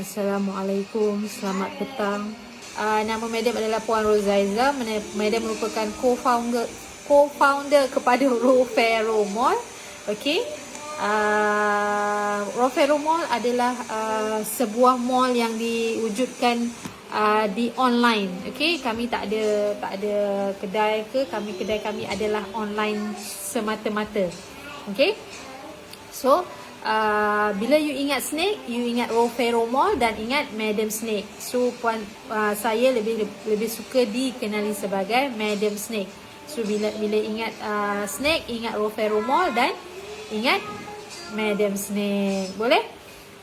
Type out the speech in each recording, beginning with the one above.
Assalamualaikum, selamat petang. Nama madam adalah Puan Rozaiza. Madam merupakan co-founder kepada Rofero Mall. Okey. Rofero Mall adalah sebuah mall yang diwujudkan di online. Okey, kami tak ada kedai kedai kami adalah online semata-mata. Okey. So bila you ingat snake, you ingat Rofero Mall dan ingat Madam Snake. So saya lebih suka dikenali sebagai Madam Snake. So bila ingat snake, ingat Rofero Mall dan ingat Madam Snake. Boleh?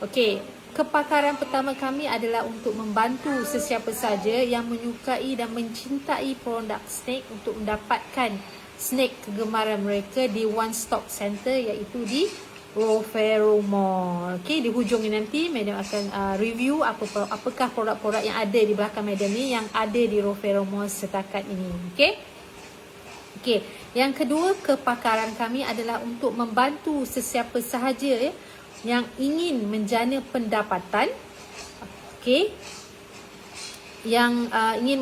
Okey. Kepakaran pertama kami adalah untuk membantu sesiapa saja yang menyukai dan mencintai produk snake untuk mendapatkan snake kegemaran mereka di One Stop Center, iaitu di Rofero Mall. Okey, di hujung ni nanti Madam akan review apakah produk-produk yang ada di belakang Madam ni yang ada di Rofero Mall setakat ini. Okey. Okey, yang kedua, kepakaran kami adalah untuk membantu sesiapa sahaja yang ingin menjana pendapatan. Okey. Yang ingin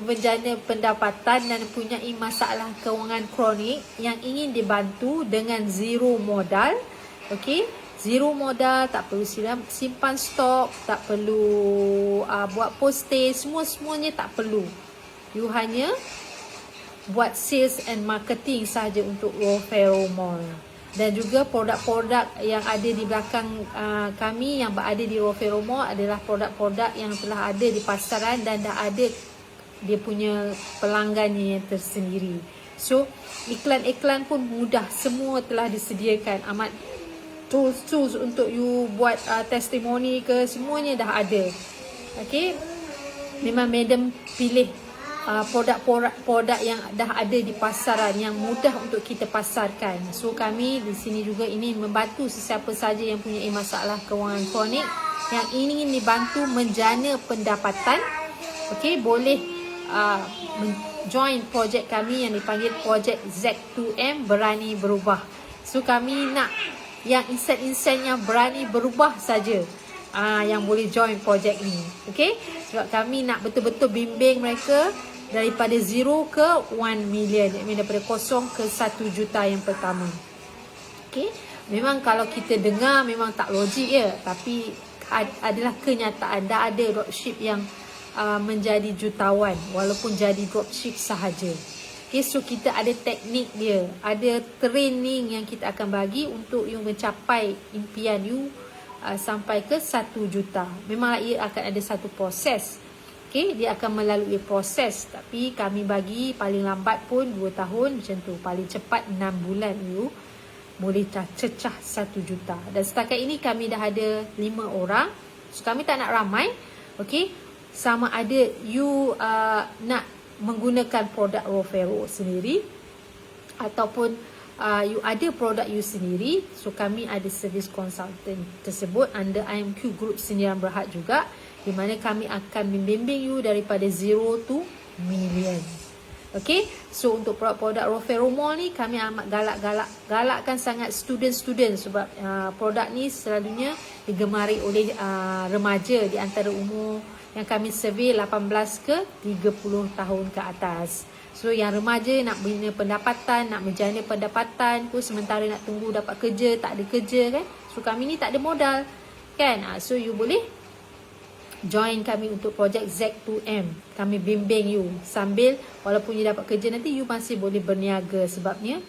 menjana pendapatan dan mempunyai masalah kewangan kronik yang ingin dibantu dengan zero modal. Okey, zero modal, tak perlu simpan stok, tak perlu buat postage, semuanya tak perlu. You hanya buat sales and marketing sahaja untuk Rofero Mall. Dan juga produk-produk yang ada di belakang kami yang berada di Rofero Mall adalah produk-produk yang telah ada di pasaran dan dah ada dia punya pelanggannya yang tersendiri. So iklan-iklan pun mudah, semua telah disediakan. Amat tools untuk you buat testimoni ke, semuanya dah ada. Okay, memang Madam pilih produk yang dah ada di pasaran yang mudah untuk kita pasarkan. So kami di sini juga ini membantu sesiapa saja yang punya masalah kewangan kronik yang ingin dibantu menjana pendapatan. Okay, boleh join projek kami yang dipanggil projek Z2M Berani Berubah. So kami nak yang insan-insan yang berani berubah saja yang boleh join projek ni. Okay, sebab kami nak betul-betul bimbing mereka daripada 0 ke 1 million, daripada 0 ke 1 juta yang pertama. Okay, memang kalau kita dengar memang tak logik ya, tapi adalah kenyataan. Dah ada dropship yang menjadi jutawan walaupun jadi dropship sahaja. Okay, so kita ada teknik dia, ada training yang kita akan bagi untuk you mencapai impian you sampai ke 1 juta. Memanglah ia akan ada satu proses. Okay, dia akan melalui proses, tapi kami bagi paling lambat pun 2 tahun macam tu, paling cepat 6 bulan you boleh cecah 1 juta. Dan setakat ini kami dah ada 5 orang. So kami tak nak ramai. Okay, sama ada you nak menggunakan produk Rofero sendiri ataupun you ada produk you sendiri. So kami ada servis konsultan tersebut under IMQ Group Sendirian Berhad juga, di mana kami akan membimbing you daripada 0 to million. Okay, so untuk produk-produk Rofero Mall ni kami amat galakkan sangat student-student, sebab produk ni selalunya digemari oleh remaja di antara umur yang kami survey 18 ke 30 tahun ke atas. So yang remaja nak bina pendapatan, nak menjana pendapatan pun sementara nak tunggu dapat kerja, tak ada kerja kan. So kami ni tak ada modal kan. So you boleh join kami untuk projek Z2M. Kami bimbing you sambil walaupun you dapat kerja nanti, you masih boleh berniaga, sebabnya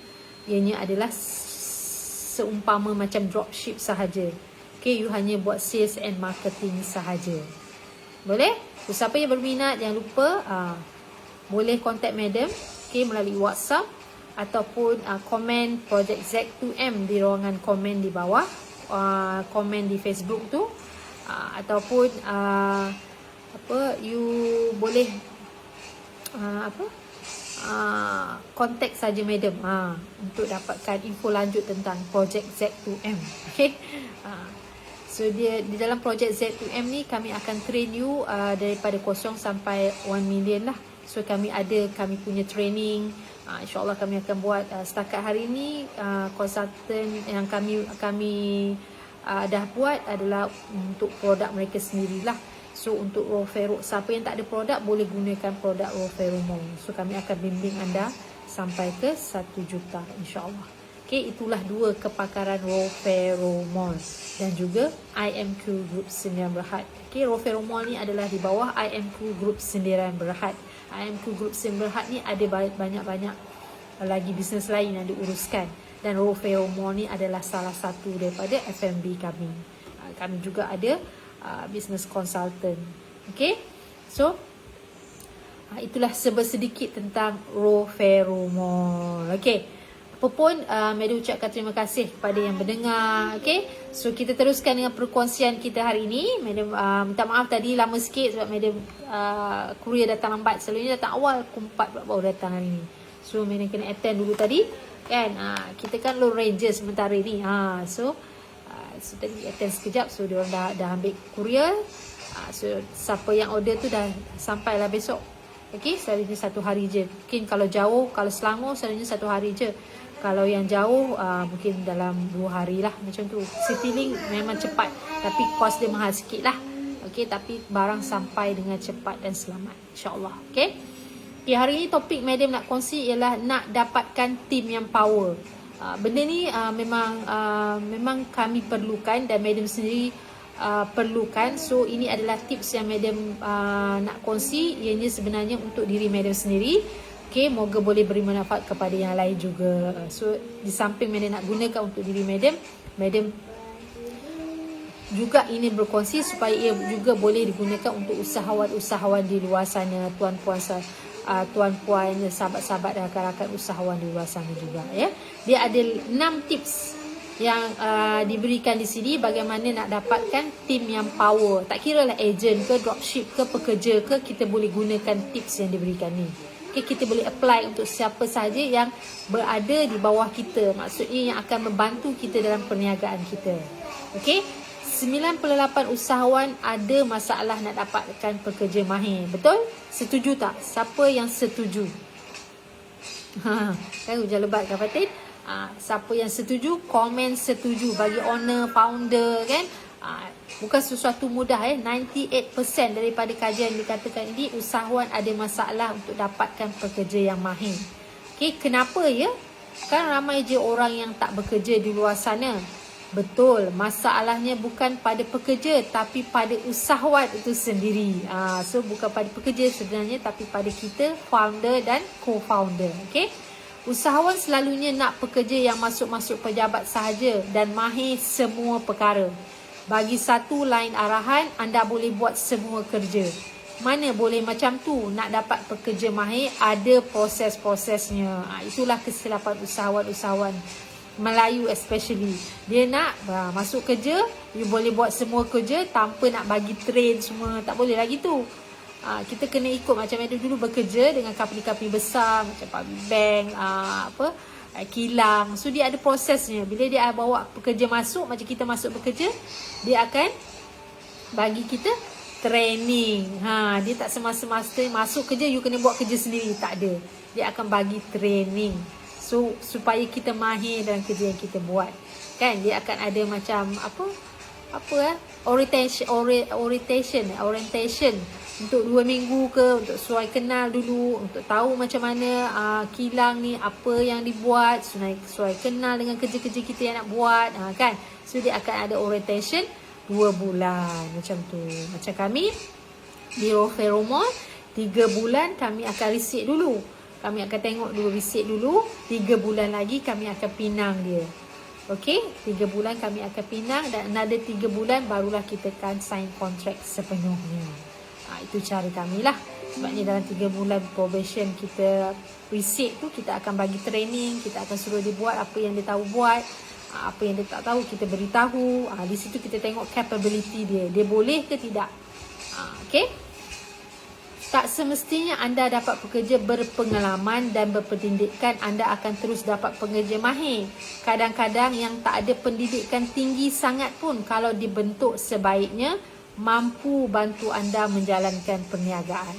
ianya adalah seumpama macam dropship sahaja. Okay, you hanya buat sales and marketing sahaja. Boleh? So, siapa yang berminat jangan lupa boleh contact Madam, okay, melalui WhatsApp ataupun komen projek Z2M di ruangan komen di bawah, komen di Facebook tu, ataupun you boleh contact saja Madam untuk dapatkan info lanjut tentang projek Z2M. Okay. So dia di dalam projek Z2M ni kami akan train you daripada 0 sampai 1 million lah. So kami punya training. InsyaAllah kami akan buat setakat hari ni konsultan yang kami dah buat adalah untuk produk mereka sendirilah. So untuk raw ferro, siapa yang tak ada produk boleh gunakan produk raw pheromone. So kami akan bimbing anda sampai ke 1 juta insya-Allah. Okey, itulah 2 kepakaran raw pheromone dan juga IMQ Group Sendirian Berhad. Okey, raw pheromone ni adalah di bawah IMQ Group Sendirian Berhad. IMQ Group Sendirian Berhad ni ada banyak-banyak lagi bisnes lain yang diuruskan, dan raw pheromone ni adalah salah satu daripada FMB kami. Kami juga ada business consultant. Okay, so itulah sedikit tentang raw pheromone. Okay, apa pun Madam ucapkan terima kasih kepada yang mendengar. Okay, so kita teruskan dengan perkongsian kita hari ini. Madam minta maaf tadi lama sikit sebab Madam courier datang lambat. Selalunya datang awal, pukul 4 baru datang hari ini. So Madam kena attend dulu tadi kan. Kita kan low ranger sementara ni. So tadi attend sekejap. So dia orang dah ambil courier. So siapa yang order tu dah sampailah besok. Okay, selalunya 1 hari je. Mungkin kalau jauh, kalau Selangor selalunya 1 hari je. Kalau yang jauh mungkin dalam 2 hari lah macam tu. Citylink memang cepat, tapi kos dia mahal sikit lah. Okay, tapi barang sampai dengan cepat dan selamat, insyaAllah. Okay, hari ini topik Madam nak kongsi ialah nak dapatkan team yang power. Benda ni memang kami perlukan dan Madam sendiri perlukan. So ini adalah tips yang Madam nak kongsi. Ianya sebenarnya untuk diri Madam sendiri. Okay, moga boleh beri manfaat kepada yang lain juga. So di samping Madam nak gunakan untuk diri Madam, Madam juga ini berkongsi supaya ia juga boleh digunakan untuk usahawan-usahawan di luar sana, tuan-puan, sahabat-sahabat dan rakan-rakan usahawan di luar sana juga ya. Dia ada 6 tips yang diberikan di sini bagaimana nak dapatkan tim yang power. Tak kira lah agent ke, dropship ke, pekerja ke, kita boleh gunakan tips yang diberikan ni. Okay, kita boleh apply untuk siapa sahaja yang berada di bawah kita. Maksudnya yang akan membantu kita dalam perniagaan kita. Okay, 98 usahawan ada masalah nak dapatkan pekerja mahir. Betul? Setuju tak? Siapa yang setuju? Kan hujan lebat kan Fatin? Siapa yang setuju, komen setuju. Bagi owner, founder kan, bukan sesuatu mudah 98% daripada kajian dikatakan ini usahawan ada masalah untuk dapatkan pekerja yang mahir. Okay, kenapa ya? Kan ramai je orang yang tak bekerja di luar sana. Betul, masalahnya bukan pada pekerja tapi pada usahawan itu sendiri. So bukan pada pekerja sebenarnya tapi pada kita, founder dan co-founder. Okay, usahawan selalunya nak pekerja yang masuk-masuk pejabat sahaja dan mahir semua perkara. Bagi satu lain arahan, anda boleh buat semua kerja. Mana boleh macam tu? Nak dapat pekerja mahir ada proses-prosesnya. Itulah kesilapan usahawan-usahawan Melayu especially. Dia nak masuk kerja, you boleh buat semua kerja tanpa nak bagi train semua. Tak boleh lagi tu. Kita kena ikut macam itu dulu bekerja dengan company-company besar macam Public Bank, kilang. So dia ada prosesnya. Bila dia bawa pekerja masuk, macam kita masuk bekerja, dia akan bagi kita training. Dia tak semasa-masa masuk kerja you kena buat kerja sendiri. Tak ada. Dia akan bagi training. So supaya kita mahir dalam kerja yang kita buat. Kan dia akan ada macam orientation untuk 2 minggu ke, untuk suai kenal dulu, untuk tahu macam mana kilang ni apa yang dibuat, suai kenal dengan kerja-kerja kita yang nak buat, kan. So dia akan ada orientation 2 bulan macam tu. Macam kami di raw pheromone 3 bulan kami akan riset dulu. Kami akan tengok dulu, riset dulu. 3 bulan lagi kami akan pinang dia. Okey, 3 bulan kami akan pinang dan another 3 bulan barulah kita akan sign kontrak sepenuhnya. Itu cara kami lah. Sebabnya dalam 3 bulan probation kita riset tu, kita akan bagi training, kita akan suruh dia buat apa yang dia tahu buat, apa yang dia tak tahu kita beritahu. Di situ kita tengok capability dia. Dia boleh ke tidak. Okey. Tak semestinya anda dapat pekerja berpengalaman dan berpendidikan anda akan terus dapat pekerja mahir. Kadang-kadang yang tak ada pendidikan tinggi sangat pun kalau dibentuk sebaiknya mampu bantu anda menjalankan perniagaan.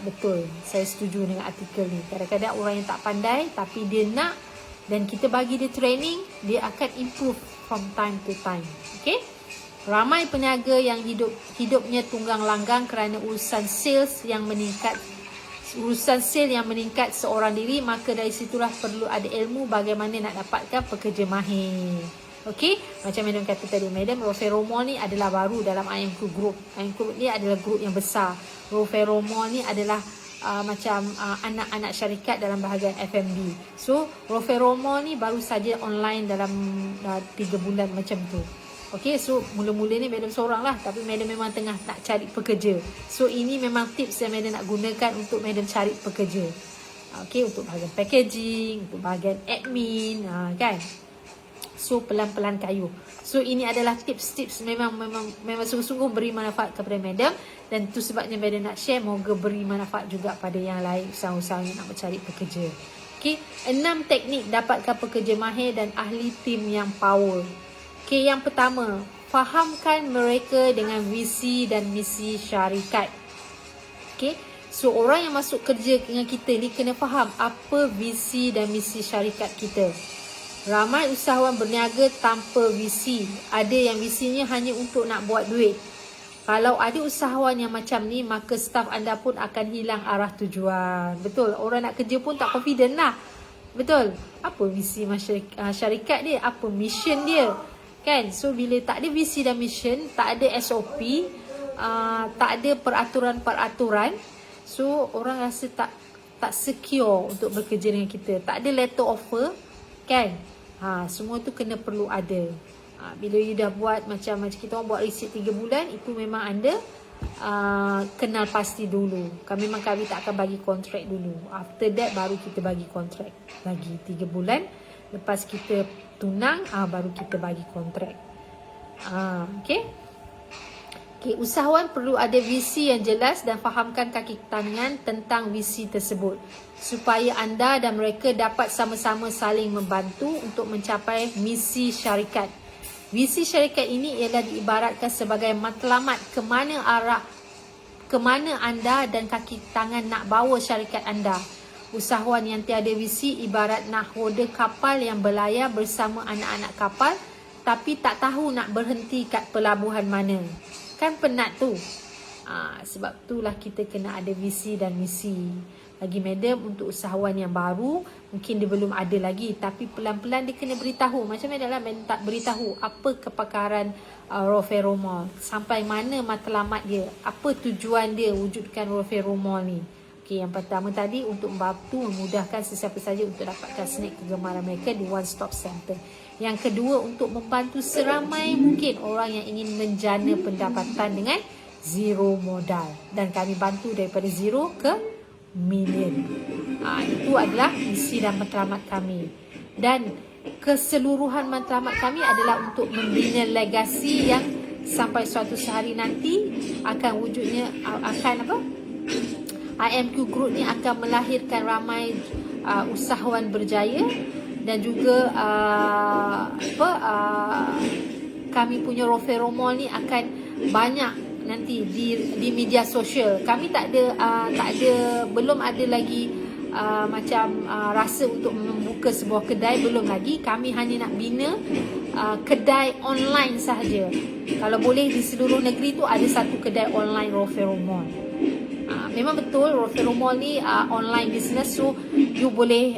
Betul, saya setuju dengan artikel ni. Kadang-kadang orang yang tak pandai tapi dia nak dan kita bagi dia training, dia akan improve from time to time. Okay? Ramai peniaga yang hidupnya tunggang langgang kerana urusan sales yang meningkat seorang diri, maka dari situlah perlu ada ilmu bagaimana nak dapatkan pekerja mahir. Okey, macam Madam kata tadi, Madam, Roferomol ni adalah baru dalam IMQ Group. IMQ Group ni adalah grup yang besar. Roferomol ni adalah macam anak-anak syarikat dalam bahagian FMB. So, Roferomol ni baru saja online dalam 3 bulan macam tu. Okay, so mula-mula ni Madam seorang lah, tapi Madam memang tengah nak cari pekerja. So ini memang tips yang Madam nak gunakan untuk Madam cari pekerja. Okay, untuk bahagian packaging, untuk bahagian admin, kan. So pelan-pelan kayu. So ini adalah tips-tips memang sungguh-sungguh beri manfaat kepada Madam, dan itu sebabnya Madam nak share, moga beri manfaat juga pada yang lain, usaha-usaha yang nak mencari pekerja. Okay, 6 teknik dapatkan pekerja mahir dan ahli tim yang power. Okay, yang pertama, fahamkan mereka dengan visi dan misi syarikat. Okay, so orang yang masuk kerja dengan kita ni kena faham apa visi dan misi syarikat kita. Ramai usahawan berniaga tanpa visi. Ada yang visinya hanya untuk nak buat duit. Kalau ada usahawan yang macam ni, maka staf anda pun akan hilang arah tujuan. Betul, orang nak kerja pun tak confident lah. Betul, apa visi syarikat dia, apa mission dia, kan? So bila tak ada visi dan mission, tak ada SOP, tak ada peraturan-peraturan, so orang rasa tak secure untuk bekerja dengan kita. Tak ada letter offer, kan? Semua tu kena perlu ada. Bila you dah buat macam kita orang buat receipt 3 bulan, itu memang anda kenal pasti dulu. Kami tak akan bagi kontrak dulu. After that baru kita bagi kontrak. Bagi 3 bulan, lepas kita tunang, baru kita bagi kontrak. Okay, usahawan perlu ada visi yang jelas dan fahamkan kaki tangan tentang visi tersebut, supaya anda dan mereka dapat sama-sama saling membantu untuk mencapai misi syarikat. Visi syarikat ini ialah diibaratkan sebagai matlamat ke mana anda dan kaki tangan nak bawa syarikat anda. Usahawan yang tiada visi ibarat nahkoda kapal yang berlayar bersama anak-anak kapal, tapi tak tahu nak berhenti kat pelabuhan mana. Kan penat tu. Sebab itulah kita kena ada visi dan misi. Bagi Madam, untuk usahawan yang baru, mungkin dia belum ada lagi, tapi pelan-pelan dia kena beritahu. Macam Madam tak beritahu apa kepakaran Roferomol, sampai mana matlamat dia, apa tujuan dia wujudkan Roferomol ni. Okay, yang pertama tadi untuk membantu memudahkan sesiapa saja untuk dapatkan snack kegemaran mereka di One Stop Center. Yang kedua, untuk membantu seramai mungkin orang yang ingin menjana pendapatan dengan zero modal, dan kami bantu daripada zero ke million. Itu adalah misi dan matlamat kami. Dan keseluruhan matlamat kami adalah untuk membina legasi yang sampai suatu hari nanti akan wujudnya, IMQ Group ni akan melahirkan ramai usahawan berjaya, dan juga kami punya Roferomol ni akan banyak nanti di media sosial. Kami belum ada lagi rasa untuk membuka sebuah kedai, belum lagi. Kami hanya nak bina kedai online sahaja. Kalau boleh di seluruh negeri tu ada satu kedai online Roferomol. Memang betul Roferomol ni online business, so you boleh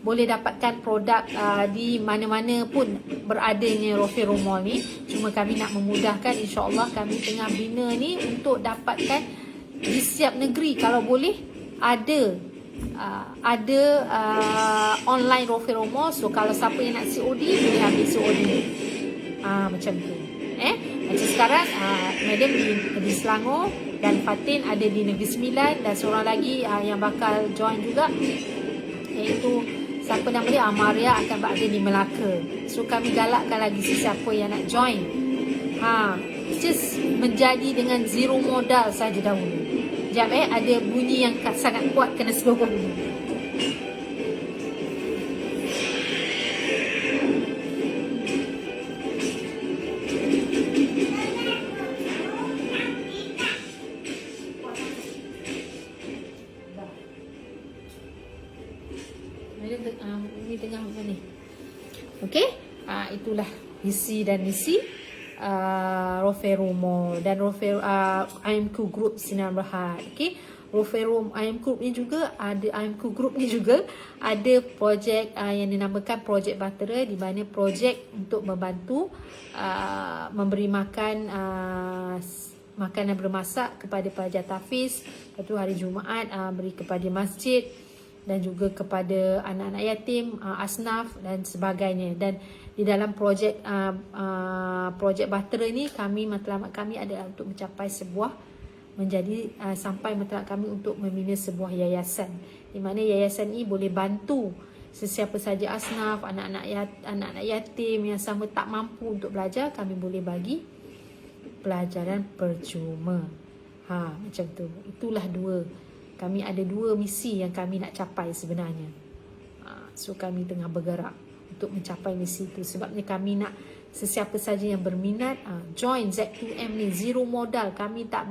dapatkan produk di mana-mana pun beradanya Roferomol ni. Cuma kami nak memudahkan, insya-Allah kami tengah bina ni untuk dapatkan di setiap negeri. Kalau boleh ada online Roferomol. So kalau siapa yang nak COD boleh ambil COD. Macam tu. Macam sekarang Madam di Selangor, dan Fatin ada di Negeri Sembilan, dan seorang lagi yang bakal join juga, iaitu siapa nama dia, Maria, akan berada di Melaka. So kami galakkan lagi sesiapa yang nak join, just menjadi dengan zero modal saja dahulu. Sekejap ada bunyi yang sangat kuat, kena slowkan dulu. Ini tengah apa ni? Okey. Itulah visi dan misi Roferomo dan IMQ Group Sinar Berhad. Okey, Roferomo IMQ ni juga ada, IMQ Group ni juga ada projek yang dinamakan projek Bahtera, di mana projek untuk membantu memberi makan makanan bermasak kepada pelajar tahfiz, lepas tu hari Jumaat beri kepada masjid dan juga kepada anak-anak yatim, asnaf dan sebagainya. Dan di dalam projek Bahtera ni, matlamat kami adalah untuk mencapai sampai matlamat kami untuk membina sebuah yayasan, di mana yayasan ini boleh bantu sesiapa saja asnaf, anak-anak yatim yang sama tak mampu untuk belajar, kami boleh bagi pelajaran percuma. Macam tu. Itulah kami ada dua misi yang kami nak capai sebenarnya. So kami tengah bergerak untuk mencapai misi itu. Sebabnya kami nak sesiapa saja yang berminat join Z2M ni, zero modal. Kami tak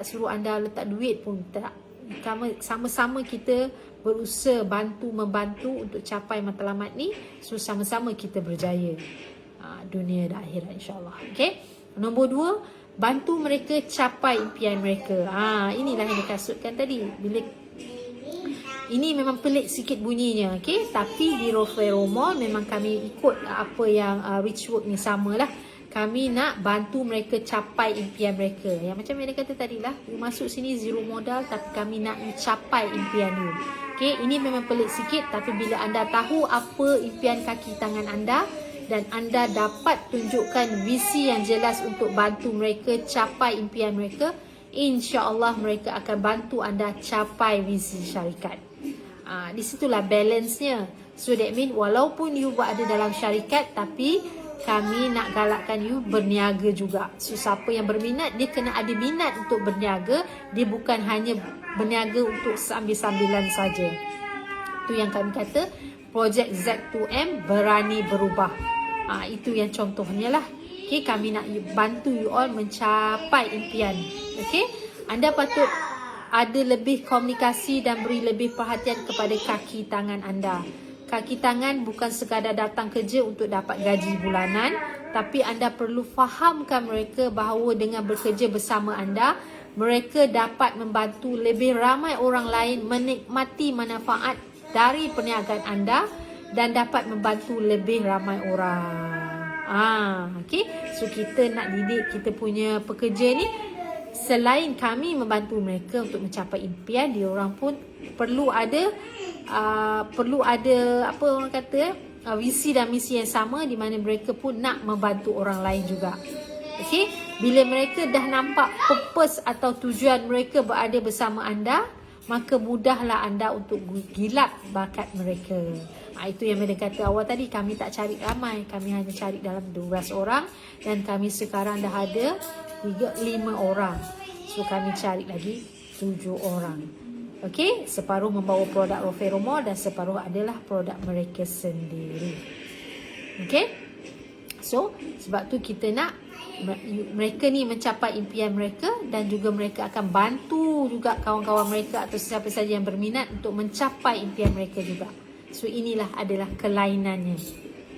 suruh anda letak duit pun tak. Sama-sama kita berusaha membantu untuk capai matlamat ni. So sama-sama kita berjaya dunia dan akhirat, insyaAllah. Okay. Nombor 2, bantu mereka capai impian mereka. Inilah yang dikasutkan tadi. Ini memang pelik sikit bunyinya, okay? Tapi di Roferomo memang kami ikut apa yang Rich Work ni, samalah. Kami nak bantu mereka capai impian mereka. Yang macam yang dia kata tadi lah, you masuk sini zero modal, tapi kami nak you capai impian you. Okay, ini memang pelik sikit, tapi bila anda tahu apa impian kaki tangan anda dan anda dapat tunjukkan visi yang jelas untuk bantu mereka capai impian mereka, insya-Allah mereka akan bantu anda capai visi syarikat. Di situlah balance-nya. So that mean walaupun you berada dalam syarikat, tapi kami nak galakkan you berniaga juga. So siapa yang berminat, dia kena ada minat untuk berniaga. Dia bukan hanya berniaga untuk sambil-sambilan saja. Itu yang kami kata projek Z2M berani berubah. Itu yang contohnya lah. Okay, kami nak bantu you all mencapai impian. Okay, anda patut ada lebih komunikasi dan beri lebih perhatian kepada kaki tangan anda. Kaki tangan bukan sekadar datang kerja untuk dapat gaji bulanan, tapi anda perlu fahamkan mereka bahawa dengan bekerja bersama anda, mereka dapat membantu lebih ramai orang lain menikmati manfaat dari perniagaan anda dan dapat membantu lebih ramai orang. Okay, so kita nak didik kita punya pekerja ni, selain kami membantu mereka untuk mencapai impian, dia orang pun perlu ada apa orang kata visi dan misi yang sama, di mana mereka pun nak membantu orang lain juga. Okey, bila mereka dah nampak purpose atau tujuan mereka berada bersama anda, maka mudahlah anda untuk gilap bakat mereka. Itu yang mereka kata awal tadi, kami tak cari ramai, kami hanya cari dalam 12 orang dan kami sekarang dah ada 5 orang. So kami cari lagi 7 orang. Okey, separuh membawa produk Roferomo dan separuh adalah produk mereka sendiri. Okey. So sebab tu kita nak mereka ni mencapai impian mereka, dan juga mereka akan bantu juga kawan-kawan mereka atau siapa saja yang berminat untuk mencapai impian mereka juga. So inilah adalah kelainannya.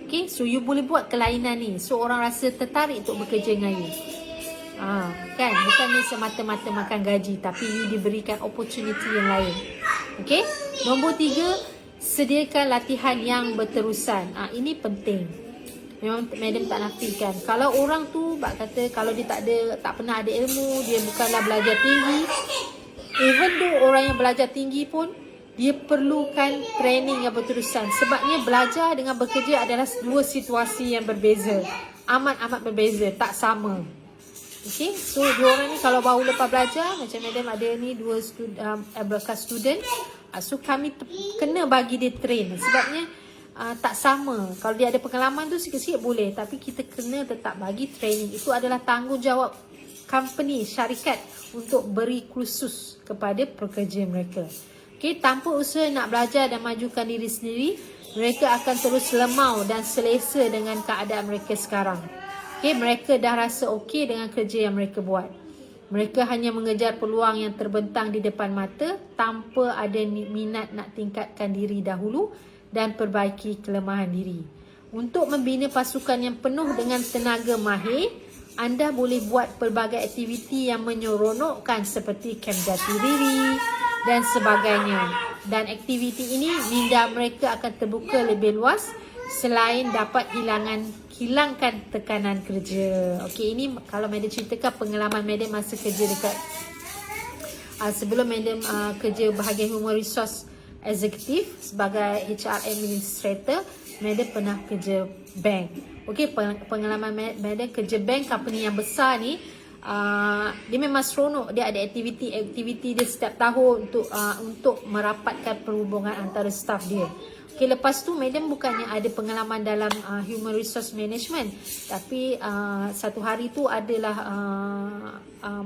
Okay, so you boleh buat kelainan ni, so orang rasa tertarik untuk bekerja dengan you. Kan, bukannya semata-mata makan gaji, tapi you diberikan opportunity yang lain. Okay, nombor 3, sediakan latihan yang berterusan. Ini penting. Memang madam tak nafikan. Kalau orang tu kata kalau dia tak pernah ada ilmu, dia bukanlah belajar tinggi. Even though orang yang belajar tinggi pun, dia perlukan training yang berterusan. Sebabnya belajar dengan bekerja adalah dua situasi yang berbeza. Amat-amat berbeza, tak sama. Okay, so dua orang ni kalau baru lepas belajar, macam madam ada ni bekas student, so kami kena bagi dia train. Sebabnya tak sama. Kalau dia ada pengalaman tu sikit-sikit boleh, tapi kita kena tetap bagi training. Itu adalah tanggungjawab company, syarikat, untuk beri kursus kepada pekerja mereka. Okay, tanpa usaha nak belajar dan majukan diri sendiri, mereka akan terus lemau dan selesa dengan keadaan mereka sekarang. Okay, mereka dah rasa okey dengan kerja yang mereka buat. Mereka hanya mengejar peluang yang terbentang di depan mata tanpa ada minat nak tingkatkan diri dahulu dan perbaiki kelemahan diri. Untuk membina pasukan yang penuh dengan tenaga mahir, anda boleh buat pelbagai aktiviti yang menyeronokkan seperti kem jati diri dan sebagainya. Dan aktiviti ini minda mereka akan terbuka lebih luas selain dapat hilangkan tekanan kerja. Okey, ini kalau madam ceritakan pengalaman madam masa kerja dekat sebelum madam kerja bahagian Human Resource Executive sebagai HR Administrator, madam pernah kerja bank. Okey, pengalaman madam kerja bank company yang besar ni, dia memang seronok. Dia ada aktiviti dia setiap tahun untuk merapatkan perhubungan antara staff dia. Okay, lepas tu madam bukannya ada pengalaman dalam human resource management, tapi satu hari tu adalah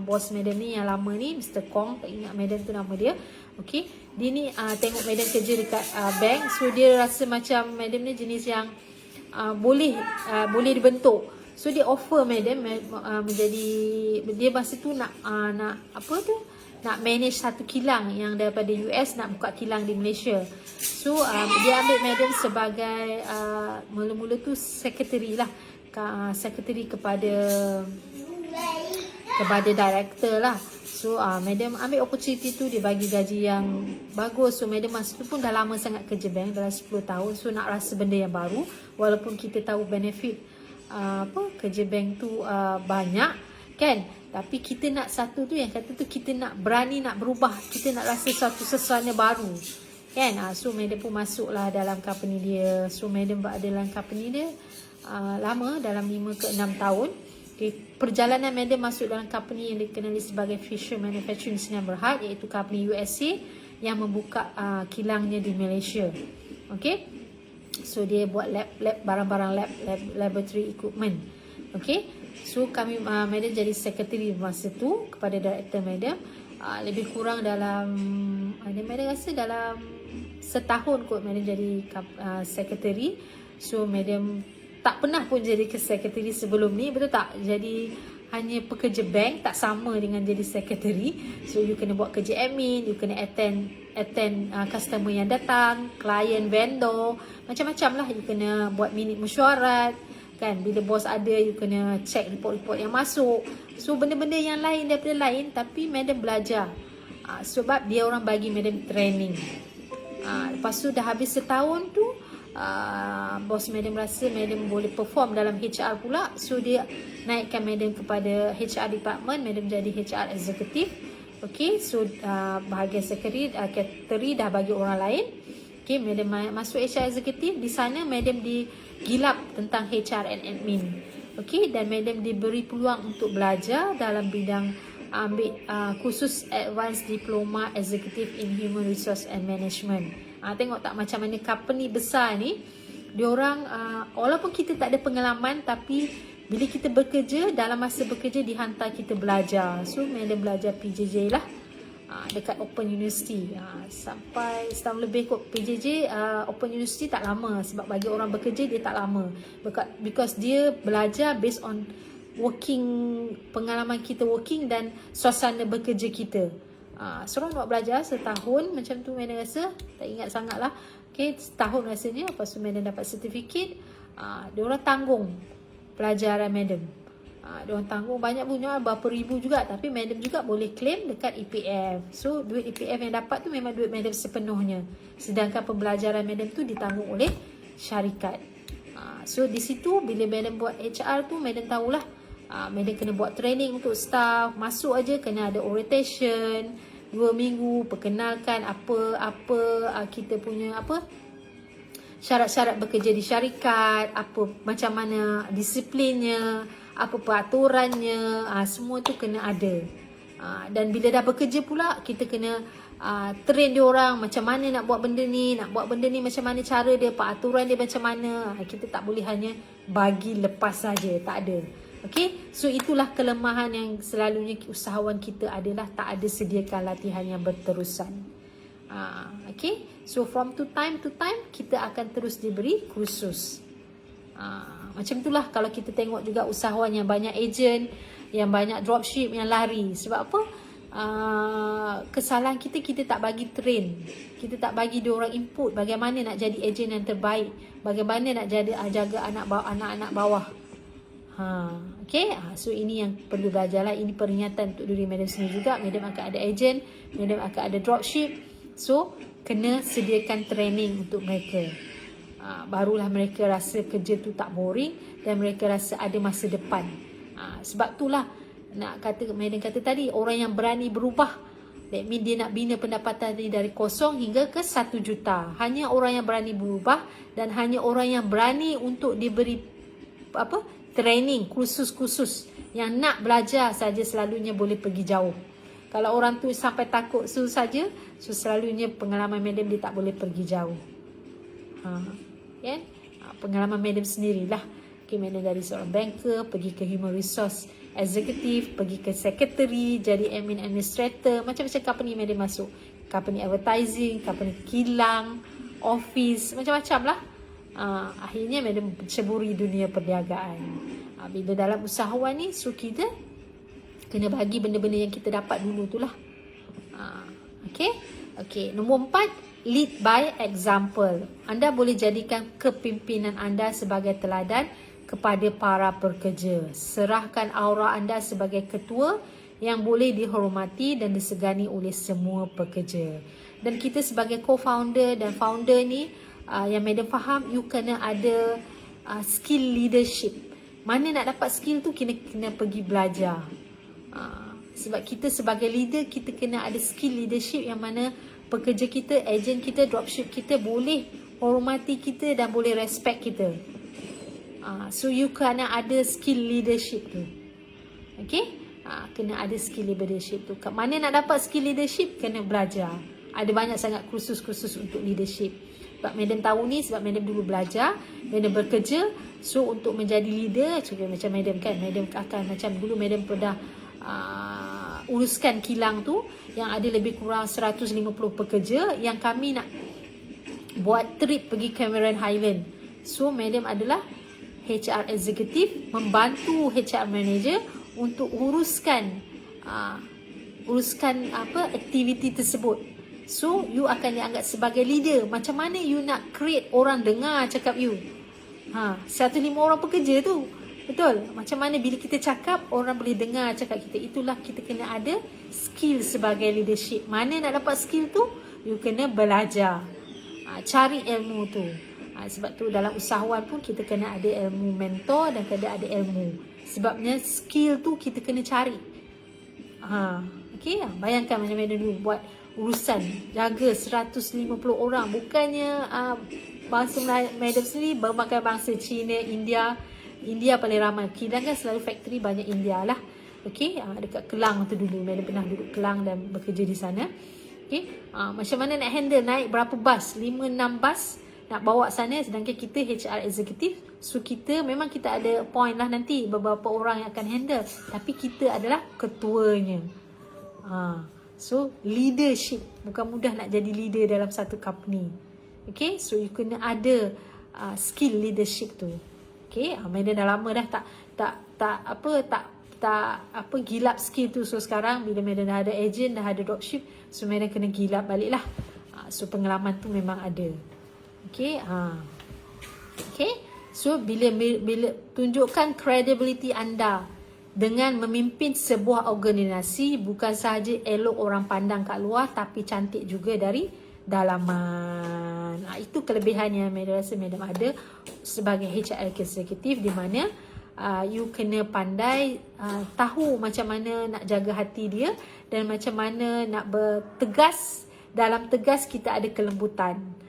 bos madam ni yang lama ni, Mr. Kong, tak ingat madam tu nama dia. Okay, dia ni tengok madam kerja dekat bank, so dia rasa macam madam ni jenis yang boleh dibentuk. So dia offer madam menjadi, dia masa tu nak manage satu kilang yang daripada US nak buka kilang di Malaysia. So dia ambil madam sebagai mula-mula tu secretary lah, secretary kepada director lah. So madam ambil opportunity tu, dia bagi gaji yang bagus. So madam masa tu pun dah lama sangat kerja bank, dalam 10 tahun. So nak rasa benda yang baru, walaupun kita tahu benefit kerja bank tu banyak kan, tapi kita nak satu tu yang kata tu, kita nak berani nak berubah, kita nak rasa satu sesuatu baru kan. So madam pun masuklah dalam company dia. So madam berada dalam company dia lama, dalam 5 ke 6 tahun. Okay. Perjalanan madam masuk dalam company yang dikenali sebagai Fisher Manufacturing Sdn Bhd, iaitu company USA yang membuka kilangnya di Malaysia. Okay, so dia buat barang-barang laboratory equipment. Okay, so kami madam jadi secretary masa tu kepada director madam. Lebih kurang dalam madam rasa dalam setahun kot madam jadi secretary. So madam tak pernah pun jadi ke secretary sebelum ni, betul tak? Jadi hanya pekerja bank, tak sama dengan jadi secretary. So you kena buat kerja admin, you kena attend customer yang datang, klien, vendor, macam-macam lah. You kena buat minit mesyuarat kan, bila bos ada you kena check report-report yang masuk. So benda-benda yang lain daripada lain, tapi madam belajar sebab dia orang bagi madam training. Lepas tu dah habis setahun tu, bos madam rasa madam boleh perform dalam HR pula. So dia naikkan madam kepada HR department, madam jadi HR executive. Okay, so bahagian secretary dah bagi orang lain. Okay, madam masuk HR executive. Di sana madam digilap tentang HR and admin. Okay, dan madam diberi peluang untuk belajar dalam bidang ambil khusus Advanced Diploma Executive in Human Resource and Management. Tengok tak macam mana company besar ni, diorang walaupun kita tak ada pengalaman, tapi bila kita bekerja, dalam masa bekerja dihantar kita belajar. So madam belajar PJJ lah dekat Open University sampai setahun lebih kot. PJJ Open University tak lama, sebab bagi orang bekerja dia tak lama, because dia belajar based on pengalaman kita working dan suasana bekerja kita. Seronok belajar setahun macam tu madam rasa, tak ingat sangat lah. Okay, setahun rasanya. Lepas tu madam dapat sertifikat. Diorang tanggung pelajaran madam. Diorang tanggung banyak punya, berapa ribu juga, tapi madam juga boleh claim dekat EPF. So duit EPF yang dapat tu memang duit madam sepenuhnya, sedangkan pembelajaran madam tu ditanggung oleh syarikat. So di situ bila madam buat HR tu, madam tahulah madam kena buat training untuk staff. Masuk aja kena ada orientation 2 minggu, perkenalkan apa kita punya syarat-syarat bekerja di syarikat, macam mana disiplinnya, apa peraturannya, semua tu kena ada. Dan bila dah bekerja pula, kita kena train dia orang macam mana nak buat benda ni, macam mana cara dia, peraturan dia macam mana. Kita tak boleh hanya bagi lepas saja, tak ada. Okay, so itulah kelemahan yang selalunya usahawan kita adalah tak ada sediakan latihan yang berterusan. Okay, so from time to time kita akan terus diberi kursus. Macam itulah kalau kita tengok juga usahawan yang banyak agent, yang banyak dropship, yang lari. Sebab apa? kesalahan kita, kita tak bagi train, kita tak bagi diorang input bagaimana nak jadi ejen yang terbaik, bagaimana nak jadi jaga anak-anak bawah. Okay, so ini yang perlu belajar lah. Ini peringatan untuk diri madam sendiri juga. Madam akan ada ejen, madam akan ada dropship, so kena sediakan training untuk mereka. Barulah mereka rasa kerja tu tak boring dan mereka rasa ada masa depan. Sebab itulah nak kata, madam kata tadi, orang yang berani berubah, that mean dia nak bina pendapatan ni dari kosong hingga ke 1 juta. Hanya orang yang berani berubah dan hanya orang yang berani untuk diberi training, kursus-kursus, yang nak belajar saja selalunya boleh pergi jauh. Kalau orang tu sampai takut saja, so selalunya pengalaman madam dia tak boleh pergi jauh. Pengalaman madam sendirilah. Okay, madam dari seorang banker pergi ke human resource executive, pergi ke secretary, jadi admin administrator, macam-macam company madam masuk. Company advertising, company kilang, office, macam-macam lah. Akhirnya madam ceburi dunia perniagaan. Bila dalam usahawan ni, so kita kena bagi benda-benda yang kita dapat dulu tu lah. Okay. Nombor 4, lead by example. Anda boleh jadikan kepimpinan anda sebagai teladan kepada para pekerja. Serahkan aura anda sebagai ketua yang boleh dihormati dan disegani oleh semua pekerja. Dan kita sebagai co-founder dan founder ni, yang madam faham, you kena ada skill leadership. Mana nak dapat skill tu, kena pergi belajar. Sebab kita sebagai leader, kita kena ada skill leadership yang mana pekerja kita, ejen kita, dropship kita boleh hormati kita dan boleh respect kita. So you kena ada skill leadership tu. Okay, kena ada skill leadership tu. Kat mana nak dapat skill leadership, kena belajar. Ada banyak sangat kursus-kursus untuk leadership. Sebab madam tahu ni, sebab madam dulu belajar, madam bekerja. So untuk menjadi leader, cuba macam madam kan, madam akan macam dulu madam pernah uruskan kilang tu yang ada lebih kurang 150 pekerja, yang kami nak buat trip pergi Cameron Highland. So madam adalah HR executive, membantu HR manager untuk uruskan aktiviti tersebut. So you akan dianggap sebagai leader. Macam mana you nak create orang dengar cakap you? 105 orang pekerja tu, betul? Macam mana bila kita cakap, orang boleh dengar cakap kita? Itulah kita kena ada skill sebagai leadership. Mana nak dapat skill tu? You kena belajar, cari ilmu tu. Sebab tu dalam usahawan pun kita kena ada ilmu mentor dan kena ada ilmu. Sebabnya skill tu kita kena cari. Okay, bayangkan macam mana dulu buat urusan jaga 150 orang. Bukannya bangsa madam sendiri berbagai bangsa, Cina, India paling ramai. Kilang kan selalu factory banyak India lah. Okay, dekat Kelang tu dulu madam pernah duduk Kelang dan bekerja di sana. Okay, macam mana nak handle, naik berapa bas, 5-6 bas nak bawa sana, sedangkan kita HR executive. So kita memang kita ada point lah nanti beberapa orang yang akan handle, tapi kita adalah ketuanya. So leadership, bukan mudah nak jadi leader dalam satu company. Okay, so you kena ada skill leadership tu. Okay, madam dah lama dah tak gilap skill tu. So sekarang bila madam dah ada agent, dah ada dropship, so madam kena gilap balik lah. So pengalaman tu memang ada. Okay, so bila tunjukkan credibility anda dengan memimpin sebuah organisasi, bukan sahaja elok orang pandang kat luar, tapi cantik juga dari dalaman. Itu kelebihan yang madam rasa madam ada sebagai HR executive, di mana you kena pandai tahu macam mana nak jaga hati dia dan macam mana nak bertegas. Dalam tegas kita ada kelembutan.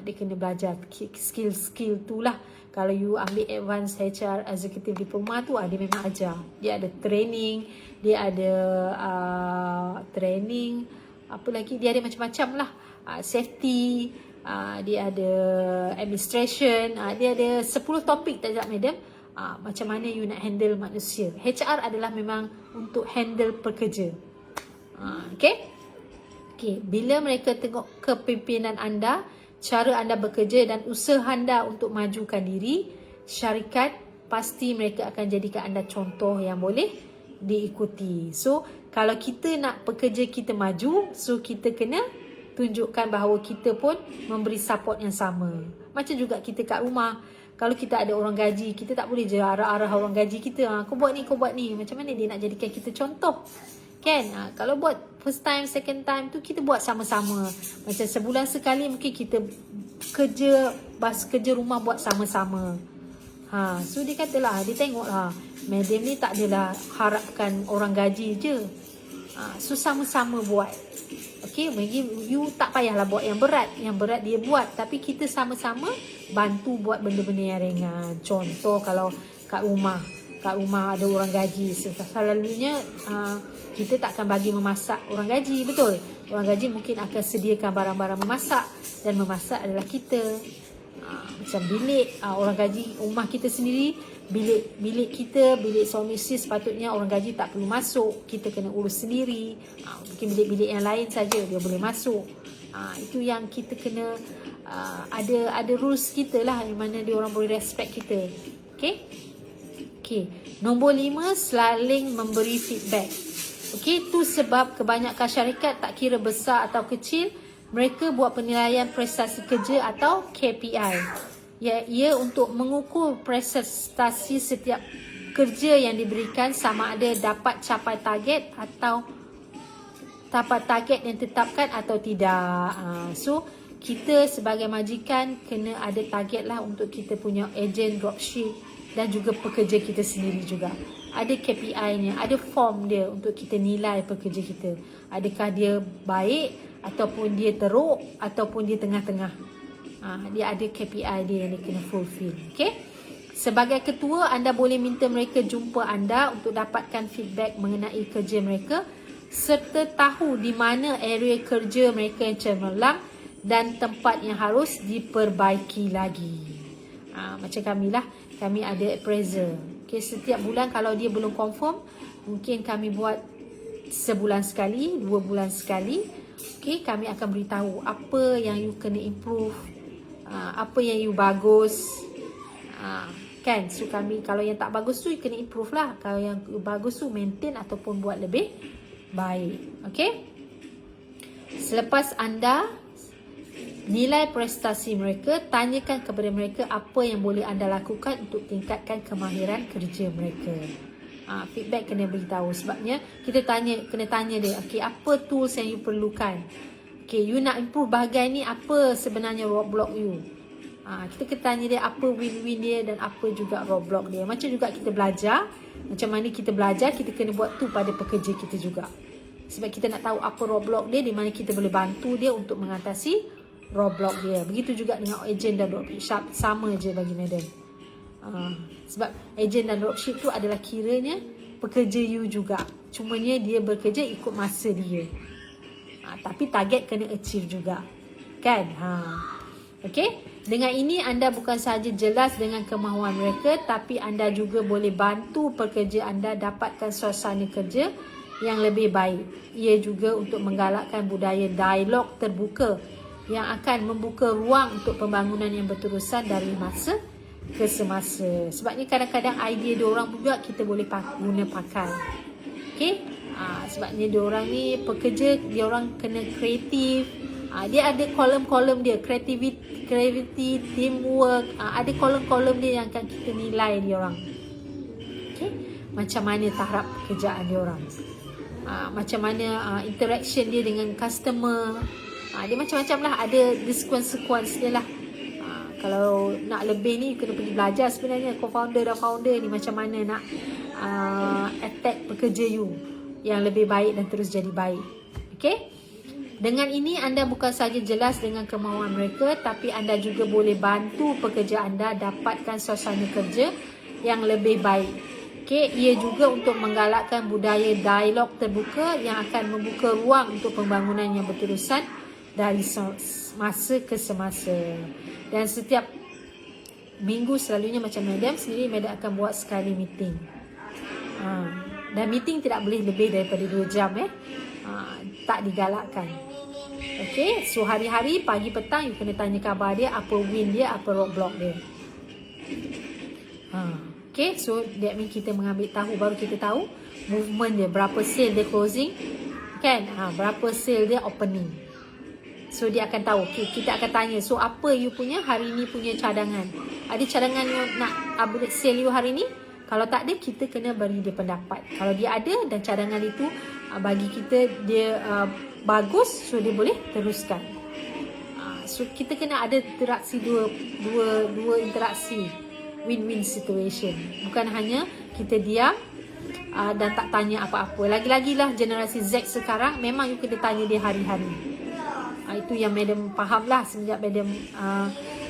Dia kena belajar skill tu lah. Kalau you ambil advance HR executive diploma tu, dia memang ajar. Dia ada training, dia ada training, apa lagi, dia ada macam-macam lah. Safety, dia ada administration, dia ada 10 topik tak madam. Macam mana you nak handle manusia. HR adalah memang untuk handle pekerja. Okay, bila mereka tengok kepimpinan anda, cara anda bekerja dan usaha anda untuk majukan diri, syarikat pasti mereka akan jadikan anda contoh yang boleh diikuti. So kalau kita nak pekerja kita maju, so kita kena tunjukkan bahawa kita pun memberi support yang sama. Macam juga kita kat rumah, kalau kita ada orang gaji, kita tak boleh je arah-arah orang gaji kita, kau buat ni, kau buat ni. Macam mana dia nak jadikan kita contoh? Kan? Kalau buat first time, second time tu kita buat sama-sama. Macam sebulan sekali mungkin kita kerja rumah buat sama-sama. So dia katalah, dia tengoklah, madam ni tak adalah harapkan orang gaji je. So sama-sama buat. Okay, bagi you tak payahlah buat yang berat. Yang berat dia buat, tapi kita sama-sama bantu buat benda-benda yang ringan. Contoh kalau kat rumah ada orang gaji, selalunya kita tak akan bagi memasak orang gaji, betul? Orang gaji mungkin akan sediakan barang-barang memasak, dan memasak adalah kita. Macam bilik orang gaji rumah kita sendiri, bilik kita, bilik suami isteri, sepatutnya orang gaji tak perlu masuk, kita kena urus sendiri. Mungkin bilik-bilik yang lain saja dia boleh masuk. Itu yang kita kena ada rules kita lah, di mana dia orang boleh respect kita. Okay. Nombor 5, saling memberi feedback. Okay, tu sebab kebanyakan syarikat, tak kira besar atau kecil, mereka buat penilaian prestasi kerja atau KPI. Ia untuk mengukur prestasi setiap kerja yang diberikan, sama ada dapat capai target atau dapat target yang ditetapkan atau tidak. So kita sebagai majikan kena ada target lah untuk kita punya agent dropship dan juga pekerja kita sendiri juga. Ada KPI-nya, ada form dia untuk kita nilai pekerja kita. Adakah dia baik, ataupun dia teruk, ataupun dia tengah-tengah. Dia ada KPI dia yang dia kena fulfill. Okay? Sebagai ketua, anda boleh minta mereka jumpa anda untuk dapatkan feedback mengenai kerja mereka, serta tahu di mana area kerja mereka yang cemerlang dan tempat yang harus diperbaiki lagi. Macam kami lah, kami ada appraiser. Okay, setiap bulan kalau dia belum confirm, mungkin kami buat sebulan sekali, 2 bulan sekali. Okay, kami akan beritahu apa yang you kena improve, apa yang you bagus. Kan, so kami, kalau yang tak bagus tu you kena improve lah. Kalau yang bagus tu maintain ataupun buat lebih baik. Okay, selepas anda nilai prestasi mereka, tanyakan kepada mereka apa yang boleh anda lakukan untuk tingkatkan kemahiran kerja mereka. Feedback kena beritahu. Sebabnya kita kena tanya dia, okay, apa tools yang you perlukan? Okay, you nak improve bahagian ni, apa sebenarnya roadblock you? Kita kena tanya dia apa win-win dia dan apa juga roadblock dia. Macam juga kita belajar, macam mana kita belajar, kita kena buat tu pada pekerja kita juga. Sebab kita nak tahu apa roadblock dia, di mana kita boleh bantu dia untuk mengatasi roadblock dia. Begitu juga dengan agent dan dropship, sama je bagi madam. Sebab agent dan dropship tu adalah kiranya pekerja you juga, cumanya dia bekerja ikut masa dia. Tapi target kena achieve juga, kan? Okay, dengan ini anda bukan sahaja jelas dengan kemahuan mereka, tapi anda juga boleh bantu pekerja anda dapatkan suasana kerja yang lebih baik. Ia juga untuk menggalakkan budaya dialog terbuka yang akan membuka ruang untuk pembangunan yang berterusan dari masa ke semasa. Sebabnya kadang-kadang idea diorang juga kita boleh guna pakai. Okay? Sebabnya diorang ni pekerja, diorang kena kreatif. Dia ada kolom-kolom dia, creativity, teamwork. Ada kolom-kolom dia yang akan kita nilai diorang. Okay? Macam mana tahap pekerjaan diorang. Macam mana interaction dia dengan customer. Dia macam-macam lah, ada sequence dia lah. Kalau nak lebih ni kena pergi belajar sebenarnya, co-founder dan founder ni macam mana nak attack pekerja you yang lebih baik dan terus jadi baik. Okay, dengan ini anda bukan sahaja jelas dengan kemahuan mereka, tapi anda juga boleh bantu pekerja anda dapatkan suasana kerja yang lebih baik. Okay, ia juga untuk menggalakkan budaya dialog terbuka yang akan membuka ruang untuk pembangunan yang berterusan dari masa ke semasa. Dan setiap minggu selalunya macam madam sendiri, madam akan buat sekali meeting. Dan meeting tidak boleh lebih daripada 2 jam. Tak digalakkan. Okay, so hari-hari pagi petang you kena tanya khabar dia, apa win dia, apa roadblock dia. Okay, so that means kita mengambil tahu, baru kita tahu movement dia, berapa sale dia closing, kan? Berapa sale dia opening. So dia akan tahu. Okay, kita akan tanya, so apa you punya hari ni punya cadangan? Ada cadangan you nak upgrade sale you hari ni? Kalau tak ada, kita kena beri dia pendapat. Kalau dia ada dan cadangan itu bagi kita dia bagus, so dia boleh teruskan. So kita kena ada interaksi dua interaksi, win-win situation. Bukan hanya kita diam dan tak tanya apa-apa. Lagi-lagi lah generasi Z sekarang, memang you kena tanya dia hari-hari. Itu yang madam faham lah semenjak madam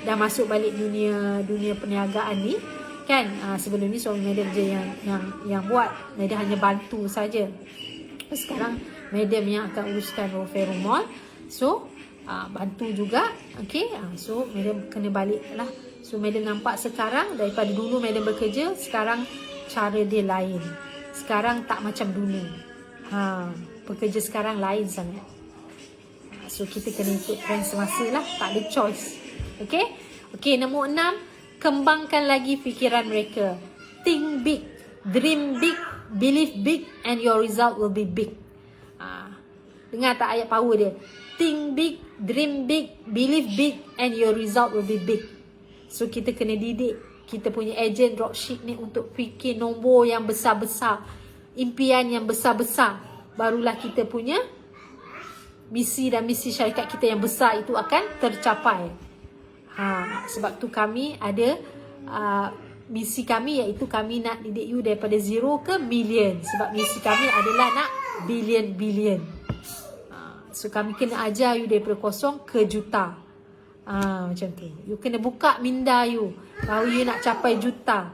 dah masuk balik dunia perniagaan ni. Kan sebelum ni suami madam je yang buat, madam hanya bantu saja. Sekarang madam yang akan uruskan Rofero Mall, so bantu juga. Okay, so madam kena balik lah. So madam nampak sekarang daripada dulu madam bekerja, sekarang cara dia lain. Sekarang tak macam dulu. Pekerja sekarang lain sangat. So kita kena ikut trend semasa lah, tak ada choice. Okay, nombor 6, kembangkan lagi fikiran mereka. Think big, dream big, believe big, and your result will be big. Dengar tak ayat power dia? Think big, dream big, believe big, and your result will be big. So kita kena didik kita punya agent dropship ni untuk fikir nombor yang besar-besar, impian yang besar-besar. Barulah kita punya misi dan misi syarikat kita yang besar itu akan tercapai. Sebab tu kami ada misi kami, iaitu kami nak didik you daripada zero ke million. Sebab misi kami adalah nak billion. So kami kena ajar you daripada kosong ke juta. Macam tu. You kena buka minda you baru you nak capai juta.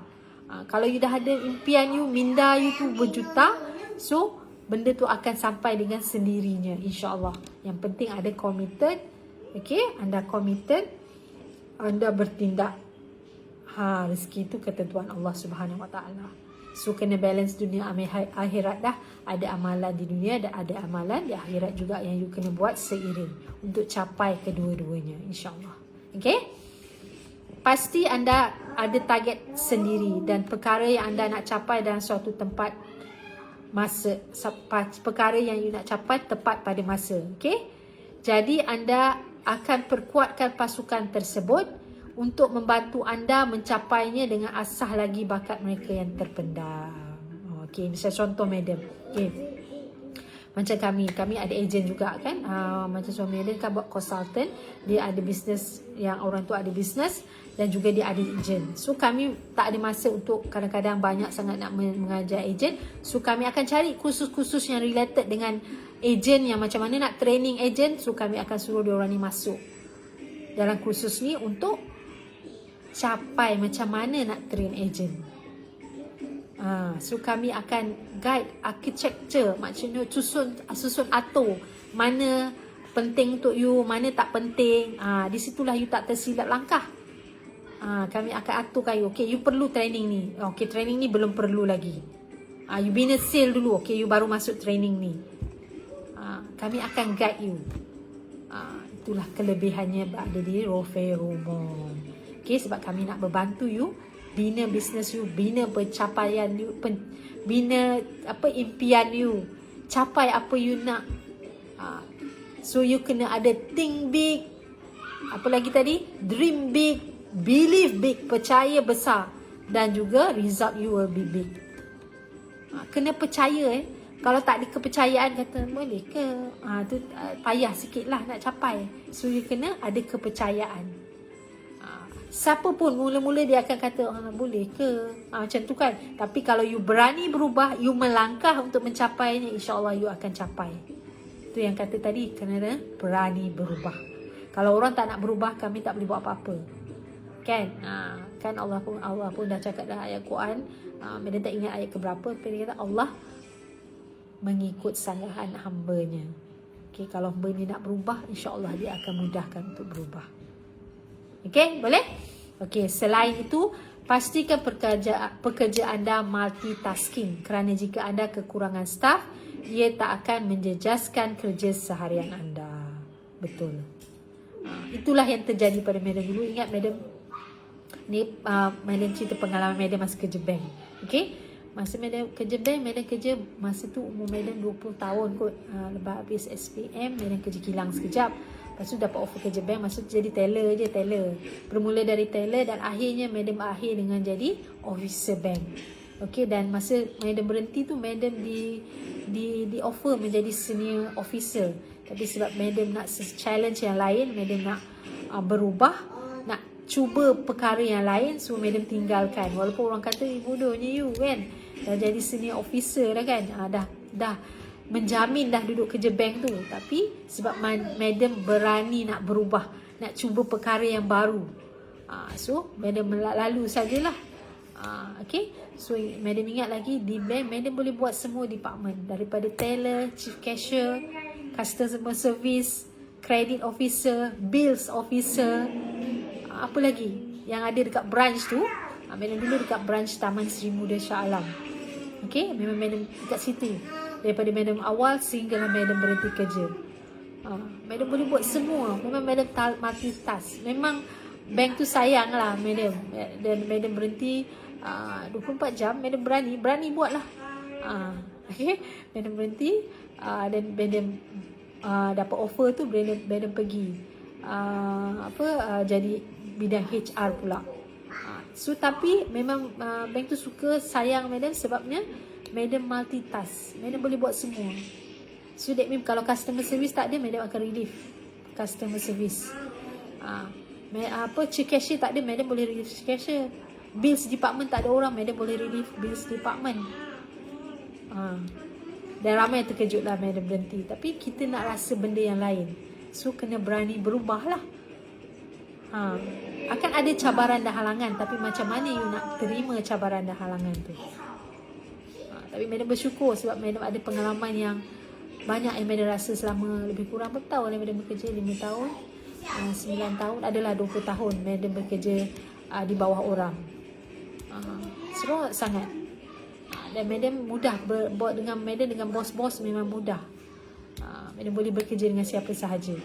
Kalau you dah ada impian you, minda you tu berjuta, so benda tu akan sampai dengan sendirinya, insya-Allah. Yang penting ada committed. Okay, anda committed, anda bertindak. Rezeki itu ketentuan Allah Subhanahu Wa Taala. So kena balance dunia akhirat dah. Ada amalan di dunia dan ada amalan di akhirat juga yang you kena buat seiring untuk capai kedua-duanya, insya-Allah. Okay? Pasti anda ada target sendiri dan perkara yang anda nak capai dalam suatu tempat, masa, perkara yang you nak capai tepat pada masa. Okay? Jadi anda akan perkuatkan pasukan tersebut untuk membantu anda mencapainya dengan asah lagi bakat mereka yang terpendam. Okey, misal contoh madam. Okey. Macam kami ada ejen juga kan. Macam suami madam kan buat consultant, dia ada bisnes, yang orang tu ada bisnes dan juga dia ada ejen. So kami tak ada masa untuk kadang-kadang banyak sangat nak mengajar ejen. So kami akan cari kursus-kursus yang related dengan ejen, yang macam mana nak training ejen. So kami akan suruh dia orang ni masuk dalam kursus ni untuk capai macam mana nak train agent. So kami akan guide architecture, maksudnya susun atur mana penting untuk you, mana tak penting. Di situlah you tak tersilap langkah. Kami akan aturkan you. Okay, you perlu training ni. Okay, training ni belum perlu lagi. You bina sale dulu. Okay, you baru masuk training ni. Kami akan guide you. Itulah kelebihannya berada di Rofero Mall. Okay, sebab kami nak membantu you bina bisnes you, bina pencapaian you, bina impian you, capai apa you nak. So you kena ada think big, apa lagi tadi, dream big, believe big, percaya besar, dan juga result you will be big. Kena percaya. Kalau tak ada kepercayaan, kata boleh ke, tu payah sikit lah nak capai. So you kena ada kepercayaan. Siapa pun mula-mula dia akan kata boleh ke, macam tu kan. Tapi kalau you berani berubah, you melangkah untuk mencapainya, insya-Allah you akan capai. Itu yang kata tadi, kena berani berubah. Kalau orang tak nak berubah, kami tak boleh buat apa-apa. Kan? Kan Allah pun dah cakap dalam ayat Quran. Mereka tak ingat ayat keberapa, dia kata Allah mengikut sanggahan hamba-Nya. Okay, kalau hamba ni nak berubah, insya-Allah dia akan mudahkan untuk berubah. Okay, boleh? Okay, selain itu, pastikan pekerja anda multitasking, kerana jika anda kekurangan staf, ia tak akan menjejaskan kerja seharian anda. Betul. Itulah yang terjadi pada madam dulu. Ingat madam ni, madam cerita pengalaman madam masa kerja bank. Okay, Masa madam kerja bank, madam kerja masa tu umur madam 20 tahun kot. Lepas habis SPM, madam kerja kilang sekejap. Lepas tu dapat offer kerja bank, masa tu jadi teller je, teller. Bermula dari teller dan akhirnya madam akhir dengan jadi officer bank. Okey, dan masa madam berhenti tu madam di offer menjadi senior officer. Tapi sebab madam nak challenge yang lain, madam nak berubah, nak cuba perkara yang lain, so madam tinggalkan. Walaupun orang kata bodohnya you kan, dah jadi senior officer dah kan, dah menjamin dah duduk kerja bank tu. Tapi sebab madam berani nak berubah, nak cuba perkara yang baru, so madam lalu sajalah. Okay, so madam ingat lagi di bank madam boleh buat semua department, daripada teller, chief cashier, customer service, credit officer, bills officer, apa lagi yang ada dekat branch tu. Madam dulu dekat branch Taman Seri Muda Shah Alam. Okay, memang madam dekat situ daripada madam awal sehinggalah madam berhenti kerja. Madam boleh buat semua. Memang madam multitask. Memang bank tu sayang lah madam. Dan madam berhenti 24 jam. Madam berani buat lah. Okay, madam berhenti dan madam dapat offer tu, madam pergi jadi bidang HR pula. So tapi memang bank tu suka, sayang madam sebabnya madam multitask. Madam boleh buat semua. So that means kalau customer service tak ada, madam akan relief customer service. Chief cashier tak ada, madam boleh relief chief cashier. Bills department tak ada orang, madam boleh relief bills department. Dan ramai yang terkejut lah madam berhenti. Tapi kita nak rasa benda yang lain, so kena berani berubah lah. Akan ada cabaran dan halangan, tapi macam mana you nak terima cabaran dan halangan tu. Tapi madam bersyukur sebab madam ada pengalaman yang banyak yang madam rasa selama lebih kurang berapa tahun yang madam bekerja, 5 tahun, 9 tahun, adalah 20 tahun madam bekerja di bawah orang. Seronok sangat. Dan madam mudah buat dengan madam, dengan bos-bos memang mudah. Madam boleh bekerja dengan siapa sahaja.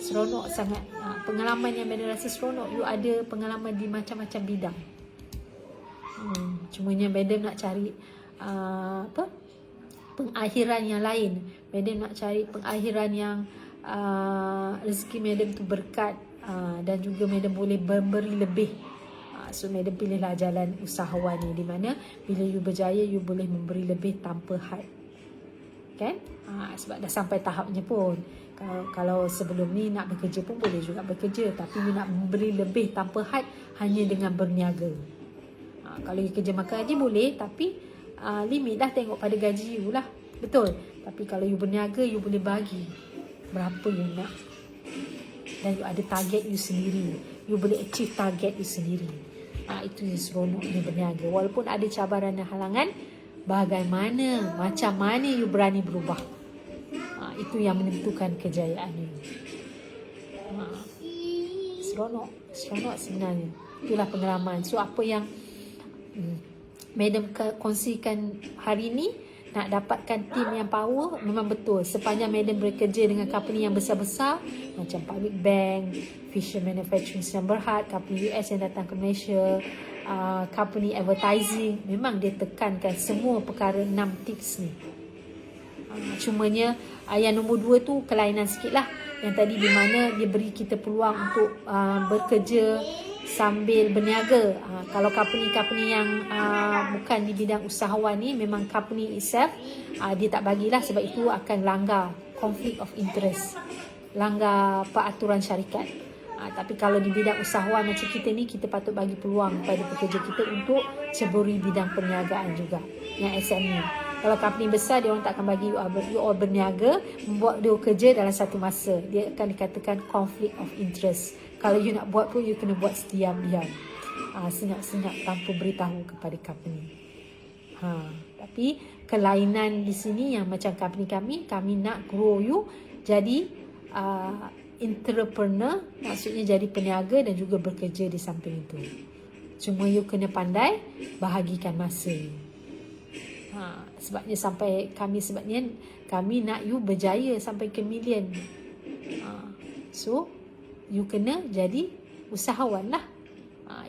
Seronok sangat. Pengalaman yang madam rasa seronok, you ada pengalaman di macam-macam bidang. Cumanya madam nak cari pengakhiran yang lain. Madam nak cari pengakhiran yang rezeki madam tu berkat, dan juga madam boleh memberi lebih. So madam pilihlah jalan usahawan ni, di mana bila you berjaya, you boleh memberi lebih tanpa had. Kan? Sebab dah sampai tahapnya pun. Kalau sebelum ni nak bekerja pun boleh juga bekerja, tapi you nak memberi lebih tanpa had hanya dengan berniaga. Kalau you kerja makan gaji boleh, tapi limit dah, tengok pada gaji you lah. Betul. Tapi kalau you berniaga, you boleh bagi berapa you nak. Dan you ada target you sendiri. You boleh achieve target you sendiri. Itu yang seronoknya berniaga. Walaupun ada cabaran dan halangan, bagaimana, macam mana you berani berubah. Itu yang menentukan kejayaan you. Seronok sebenarnya. Itulah pengalaman. So apa yang madam kongsikan hari ni, nak dapatkan tim yang power, memang betul. Sepanjang madam bekerja dengan company yang besar-besar macam Public Bank, Fisher Manufacturing Sdn Bhd, company US yang datang ke Malaysia, company advertising, memang dia tekankan semua perkara 6 tips ni. Cumanya yang nombor 2 tu kelainan sikit lah. Yang tadi di mana dia beri kita peluang untuk bekerja sambil berniaga. Kalau company-company yang bukan di bidang usahawan ni, memang company itself dia tak bagilah, sebab itu akan langgar conflict of interest, langgar peraturan syarikat. Tapi kalau di bidang usahawan macam kita ni, kita patut bagi peluang kepada pekerja kita untuk ceburi bidang perniagaan juga, yang SME. Kalau company besar, dia orang tak akan bagi you all berniaga, membuat dia kerja dalam satu masa. Dia akan dikatakan conflict of interest. Kalau you nak buat pun, you kena buat diam-diam, senyap-senyap, tanpa beritahu kepada company. Tapi kelainan di sini yang macam company kami nak grow you jadi entrepreneur, maksudnya jadi peniaga dan juga bekerja di samping itu. Cuma you kena pandai bahagikan masa. Sebabnya kami nak you berjaya sampai ke million. So you kena jadi usahawan lah.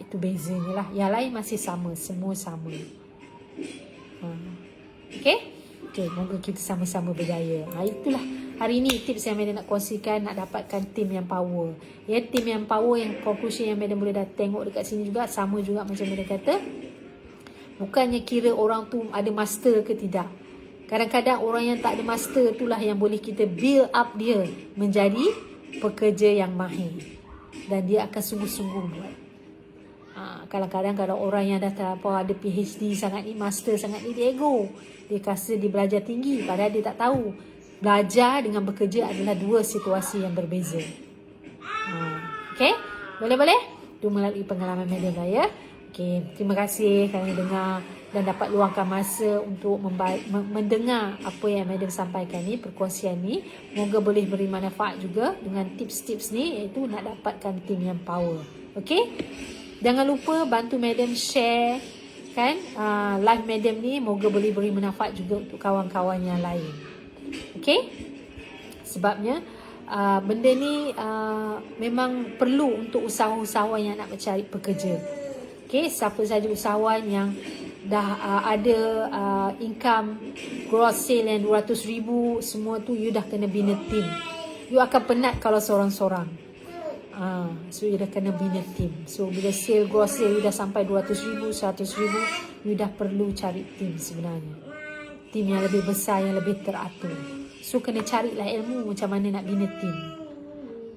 Itu bezanya lah. Yang lain masih sama, semua sama. Okay? Okay, moga kita sama-sama berjaya. Itulah hari ni tips yang Madam nak kongsikan, nak dapatkan team yang power. Ya, team yang power, yang conclusion yang Madam boleh dah tengok dekat sini juga, sama juga macam Madam kata. Bukannya kira orang tu ada master ke tidak. Kadang-kadang orang yang tak ada master itulah yang boleh kita build up dia menjadi pekerja yang mahir. Dan dia akan sungguh-sungguh buat. Kadang-kadang kalau orang yang dah ada PhD sangat ni, master sangat ni, dia ego. Dia rasa dia belajar tinggi, padahal dia tak tahu belajar dengan bekerja adalah dua situasi yang berbeza. Okay? Boleh-boleh? Itu melalui pengalaman Madam lah ya. Okay, terima kasih kerana dengar dan dapat luangkan masa untuk mendengar apa yang Madam sampaikan ni, perkongsian ni. Moga boleh beri manfaat juga dengan tips-tips ni, iaitu nak dapatkan team yang power. Okay? Jangan lupa bantu Madam share kan live Madam ni, moga boleh beri manfaat juga untuk kawan-kawan yang lain. Okay? Sebabnya benda ni memang perlu untuk usahawan yang nak mencari pekerja. Okay? Siapa saja usahawan yang dah ada income gross sale yang 200,000, semua tu you dah kena bina team. You akan penat kalau seorang-seorang. So you dah kena bina team. So bila sale, gross sale you dah sampai 200,000, 100,000, you dah perlu cari team sebenarnya. Team yang lebih besar, yang lebih teratur. So kena carilah ilmu macam mana nak bina team.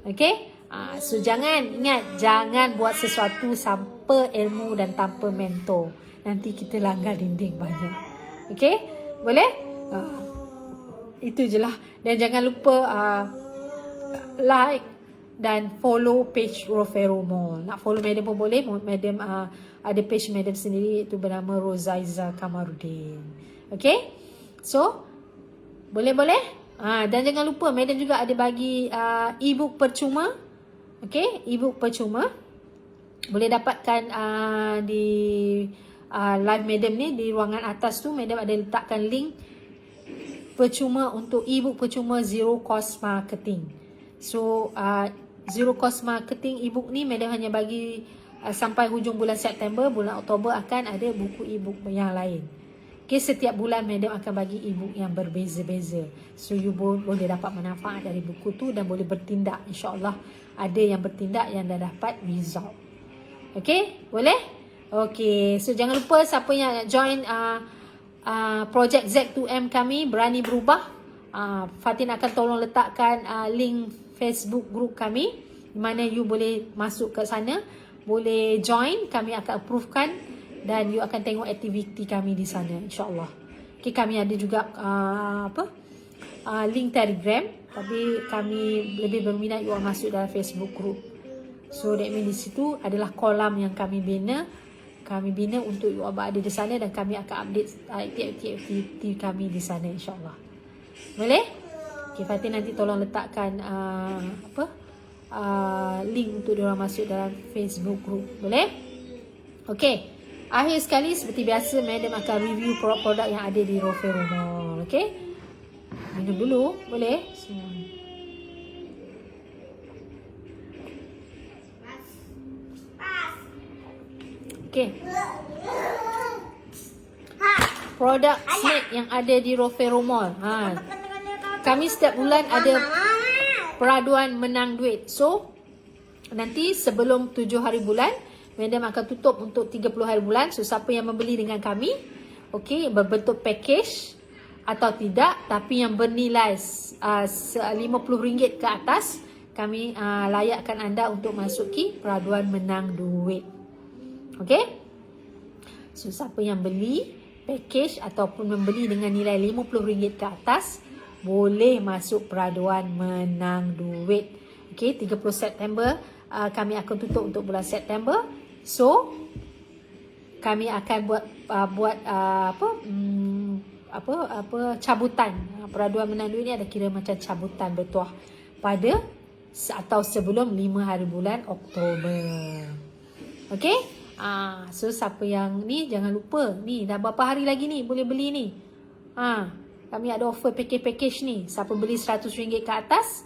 Okay? So ingat, jangan buat sesuatu tanpa ilmu dan tanpa mentor. Nanti kita langgar dinding banyak. Okay? Boleh? Itu je lah. Dan jangan lupa like dan follow page Rofero Mall. Nak follow Madam pun boleh. Madam ada page Madam sendiri, itu bernama Rozaiza Kamarudin. Okay? So, boleh-boleh? Dan jangan lupa Madam juga ada bagi e-book percuma. Okay? E-book percuma. Boleh dapatkan di live Madam ni, di ruangan atas tu Madam ada letakkan link percuma untuk e-book percuma Zero Cost Marketing. So Zero Cost Marketing e-book ni Madam hanya bagi sampai hujung bulan September. Bulan Oktober akan ada buku e-book yang lain. Okay, setiap bulan Madam akan bagi e-book yang berbeza-beza. So you boleh dapat manfaat dari buku tu dan boleh bertindak. InsyaAllah ada yang bertindak yang dah dapat result. Okay, boleh? Okay, so jangan lupa siapa yang nak join projek Z2M kami, Berani Berubah, Fatin akan tolong letakkan link Facebook group kami, di mana you boleh masuk ke sana, boleh join, kami akan approvekan dan you akan tengok aktiviti kami di sana, insyaAllah. Okay, kami ada juga link Telegram, tapi kami lebih berminat you masuk dalam Facebook group. So that means di situ adalah kolam yang kami bina. Kami bina untuk you ada di sana dan kami akan update aktiviti kami di sana, insyaAllah. Boleh? Okay, Fatin nanti tolong letakkan link untuk diorang masuk dalam Facebook group. Boleh? Okay. Akhir sekali, seperti biasa, Madam akan review produk-produk yang ada di Rofero Mall. Okay? Minum dulu. Boleh? Okay. Produk snack yang ada di Rofero Mall. Kami setiap bulan ada peraduan menang duit. So, nanti sebelum 7 hari bulan, Madam akan tutup untuk 30 hari bulan. So, siapa yang membeli dengan kami, okay, berbentuk package atau tidak, tapi yang bernilai RM50 ke atas, kami layakkan anda untuk masuki peraduan menang duit. Okay? So, siapa yang beli package ataupun membeli dengan nilai RM50 ke atas, boleh masuk peraduan menang duit. Okay, 30 September kami akan tutup untuk bulan September. So, kami akan buat cabutan. Peraduan menang duit ni ada kira macam cabutan bertuah pada atau sebelum 5 hari bulan Oktober. Okay? So siapa yang ni jangan lupa, ni dah berapa hari lagi ni boleh beli ni. Kami ada offer package ni. Siapa beli RM100 ke atas,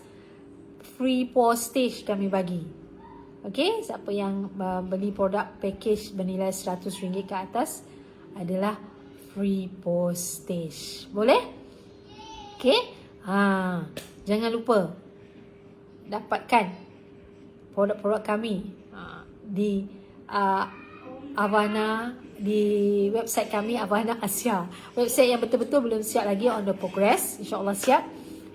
free postage kami bagi. Okey, siapa yang beli produk package bernilai RM100 ke atas adalah free postage. Boleh? Okey. Jangan lupa dapatkan produk-produk kami di Avana, di website kami Avana Asia. Website yang betul-betul belum siap lagi, on the progress, insya-Allah siap.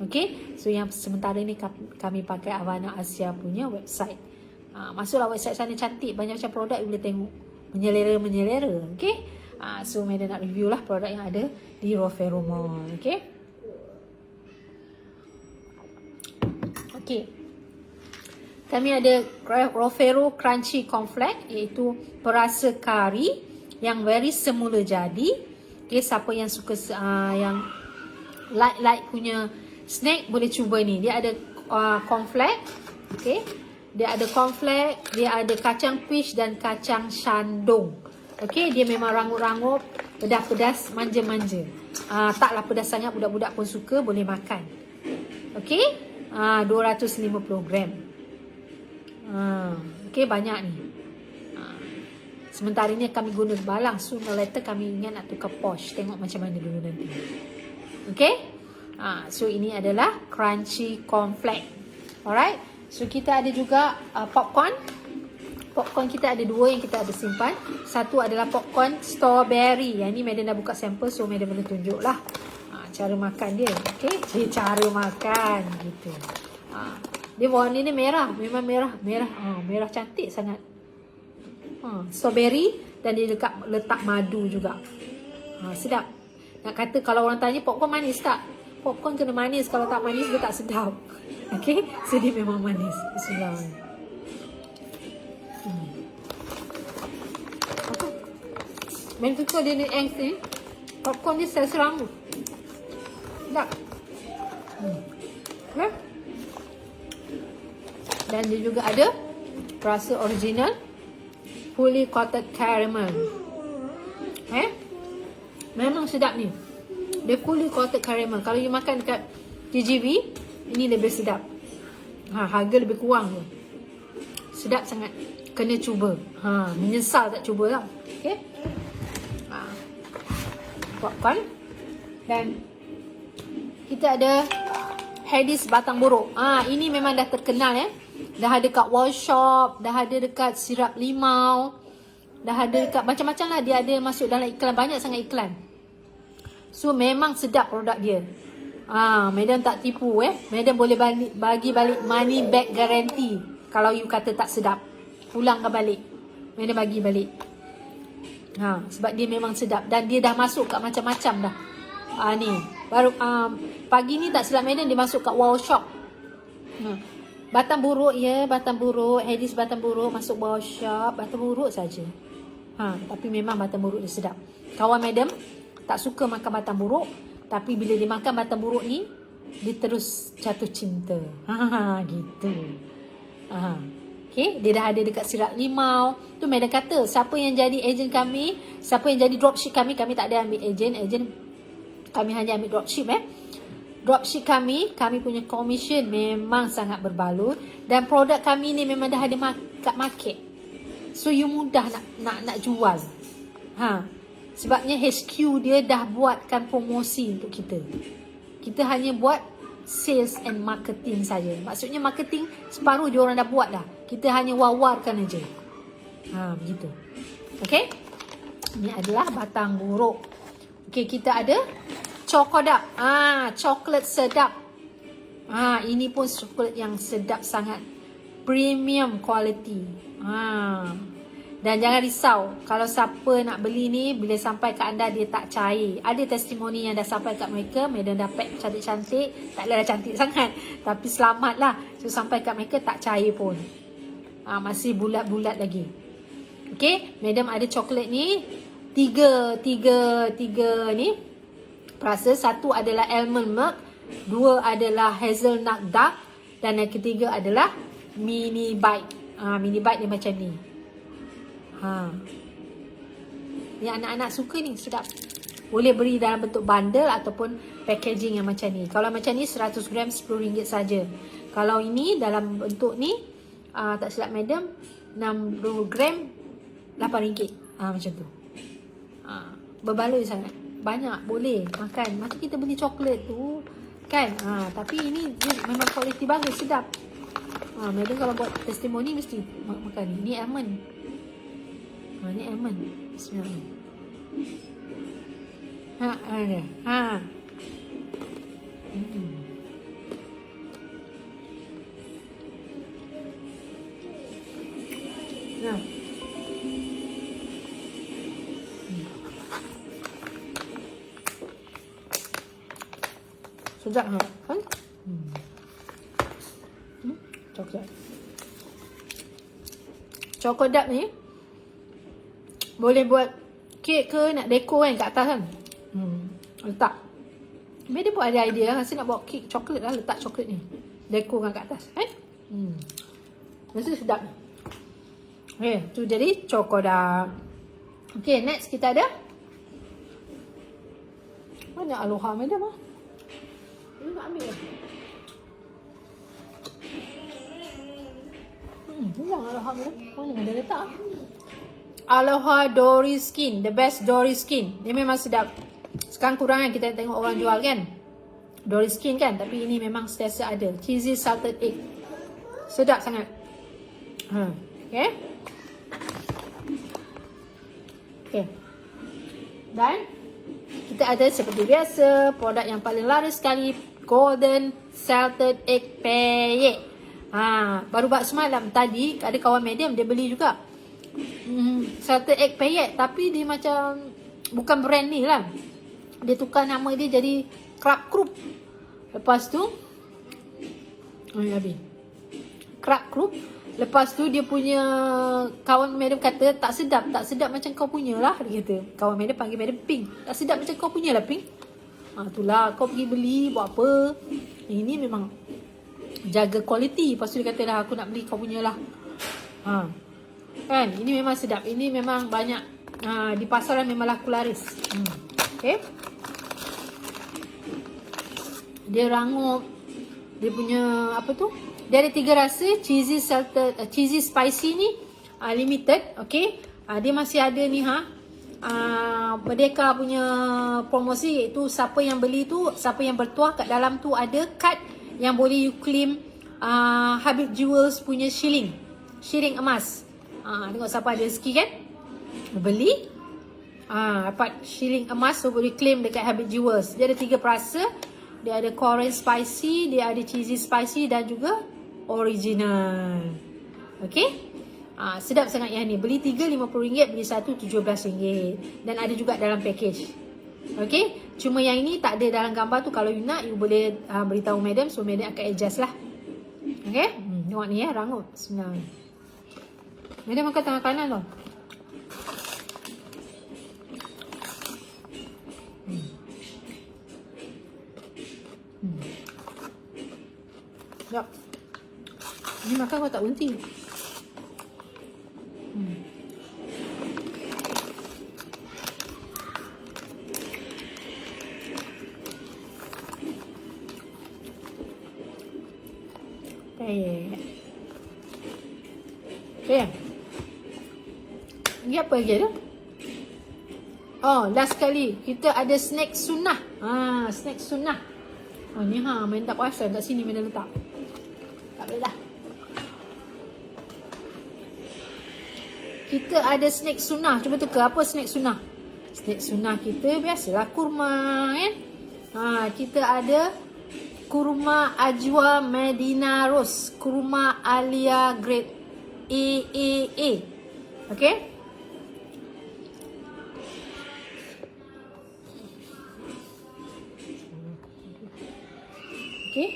Okey, so yang sementara ni kami pakai Avana Asia punya website. Masuklah website sana, cantik, banyak macam produk you boleh tengok, menyelera. Okey, so Madam nak review lah produk yang ada di Rofero Mall. Okey, kami ada Rofero Crunchy Cornflake, iaitu perasa kari yang very semula jadi. Okey, siapa yang suka yang light punya snack boleh cuba ni. Dia ada cornflake. Okey, dia ada cornflake, dia ada kacang fish dan kacang shandong. Okey, dia memang rangup-rangup, pedas-pedas, manja-manja. Taklah pedas sangat, budak-budak pun suka, boleh makan. Okey, 250 gram. Okey, banyak ni. Sementara ni kami guna balang, sooner later kami ingat nak tukar posh. Tengok macam mana dulu nanti. Okey, so ini adalah crunchy cornflake. Alright, so kita ada juga popcorn. Popcorn kita ada dua yang kita ada simpan. Satu adalah popcorn strawberry. Yang ni Madam dah buka sampel, so Madam boleh tunjuk lah cara makan dia. Okay, cara makan gitu. Dia warna ni merah, memang merah. Merah cantik sangat. Strawberry, dan dia letak madu juga. Sedap. Nak kata kalau orang tanya popcorn manis tak? Popcorn kena manis, kalau tak manis dia tak sedap. Okay, so dia memang manis. Bismillah. Main suka dia ni angst ni. Popcorn ni saya seranggut. Tak. Dan dia juga ada rasa original fully coated caramel. Memang sedap ni. Dia fully coated caramel. Kalau you makan dekat TGV, ini lebih sedap. Harga lebih kurang tu. Sedap sangat. Kena cuba. Menyesal tak cuba lah. Okay. Popcorn. Dan kita ada Hadis batang buruk. Ini memang dah terkenal Dah ada dekat wall shop, dah ada dekat sirap limau, dah ada dekat macam-macam lah. Dia ada masuk dalam iklan, banyak sangat iklan. So memang sedap produk dia. Madam tak tipu Madam boleh bagi balik money back guarantee. Kalau you kata tak sedap, pulangkan balik, Madam bagi balik. Sebab dia memang sedap. Dan dia dah masuk kat macam-macam dah. Ni baru pagi ni tak silap Madam dia masuk kat wall shop. Batang buruk batang buruk, Hadis batang buruk masuk wall shop, batang buruk saja. Tapi memang batang buruk dia sedap. Kawan Madam tak suka makan batang buruk, tapi bila dia makan batang buruk ni, dia terus jatuh cinta. Gitu. Okay, dia dah ada dekat sirap limau. Tu Madam kata, siapa yang jadi ejen kami, siapa yang jadi dropship kami tak ada ambil ejen kami hanya ambil dropship Dropship kami punya commission memang sangat berbaloi, dan produk kami ni memang dah ada kat market. So you mudah nak jual. Sebabnya HQ dia dah buatkan promosi untuk kita. Kita hanya buat sales and marketing saja. Maksudnya marketing separuh dia orang dah buat dah. Kita hanya wawarkan aja. Begitu. Okey. Ini adalah batang buruk. Okey, kita ada cokodap. Coklat sedap. Ini pun coklat yang sedap sangat. Premium quality. Dan jangan risau, kalau siapa nak beli ni, bila sampai kat anda dia tak cair. Ada testimoni yang dah sampai kat mereka, Madam dah pack cantik-cantik. Taklah dah cantik sangat, tapi selamat lah. So sampai kat mereka tak cair pun. Masih bulat-bulat lagi. Okay, Madam ada coklat ni. Tiga ni rasa. Satu adalah almond milk, dua adalah hazelnut dark, dan yang ketiga adalah mini bite. Mini bite dia macam ni. Ni anak-anak suka ni, sedap. Boleh beri dalam bentuk bundle ataupun packaging yang macam ni. Kalau macam ni 100 gram RM10 saja. Kalau ini dalam bentuk ni tak silap madam, 60 gram RM8. Macam tu. Berbaloi sangat. Banyak boleh makan. Macam kita beli coklat tu kan. Tapi ini memang kualiti bagus, sedap. Madam kalau buat testimoni mesti makan ni. Ni almond. Ni almond. Bismillah. Ada. Nah. Sedap kan? Coklat. Coklat ni boleh buat kek ke, nak dekor kan kat atas kan. Letak. Dia pun ada idea rasa nak buat kek coklat lah, letak coklat ni. Dekor kan kat atas kan. Rasa sedap. Okay, tu jadi coklat. Okay, next kita ada. Mana aloha madam ah? Ini nak ambil lah. Hilang aloha madam. Mana ada letak? Aloha Dory Skin. The best Dory Skin. Dia memang sedap. Sekarang kurang kan kita tengok orang jual kan. Dory Skin kan. Tapi ini memang sentiasa ada. Cheesy salted egg. Sedap sangat. Okay. Okay. Dan kita ada seperti biasa produk yang paling laris sekali, Golden Salted Egg Peyek. Baru buat semalam. Tadi ada kawan medium dia beli juga. Salted Egg Peyek, tapi dia macam bukan brand ni lah. Dia tukar nama dia jadi Crab Group. Lepas tu habis Crab Group. Lepas tu dia punya kawan madam kata tak sedap macam kau punya lah, dia kata. Kawan madam panggil madam Pink. Tak sedap macam kau punya lah Pink. Itulah kau pergi beli buat apa. Ini memang jaga kualiti. Lepas tu dia kata dah aku nak beli kau punya lah. Kan ini memang sedap. Ini memang banyak di pasaran memang laku laris. Okay. Dia rangup. Dia punya apa tu? Dia ada 3 rasa, cheesy salted, cheesy spicy ni limited, okay. Dia masih ada ni Merdeka punya promosi, iaitu siapa yang beli tu, siapa yang bertuah kat dalam tu ada kad yang boleh you claim Habib Jewels punya shilling emas. Tengok siapa ada rezeki kan, beli dapat shilling emas, so boleh claim dekat Habib Jewels. Dia ada 3 perasa. Dia ada Korean spicy, dia ada cheesy spicy dan juga original. Okay. Sedap sangat yang ni. Beli 3 RM50, beli 1 RM17. Dan ada juga dalam package. Okay. Cuma yang ini tak ada dalam gambar tu. Kalau you nak, you boleh beritahu madam. So madam akan adjust lah. Okay. Tengok ni rangut sebenarnya. Madam makan tangan kanan tau. Sekejap. Ni makan kau tak berhenti. Okay. Ni apa lagi ada? Last kali kita ada snack sunnah. Snack sunnah. Ni main tak puasa kat sini main letak. Tak boleh dah. Kita ada snack sunnah. Cuba tukar apa snack sunnah. Snack sunnah kita biasalah kurma kan. Kita ada kurma ajwa Medina Rose, kurma Alia grade AAA. Okay. Okay.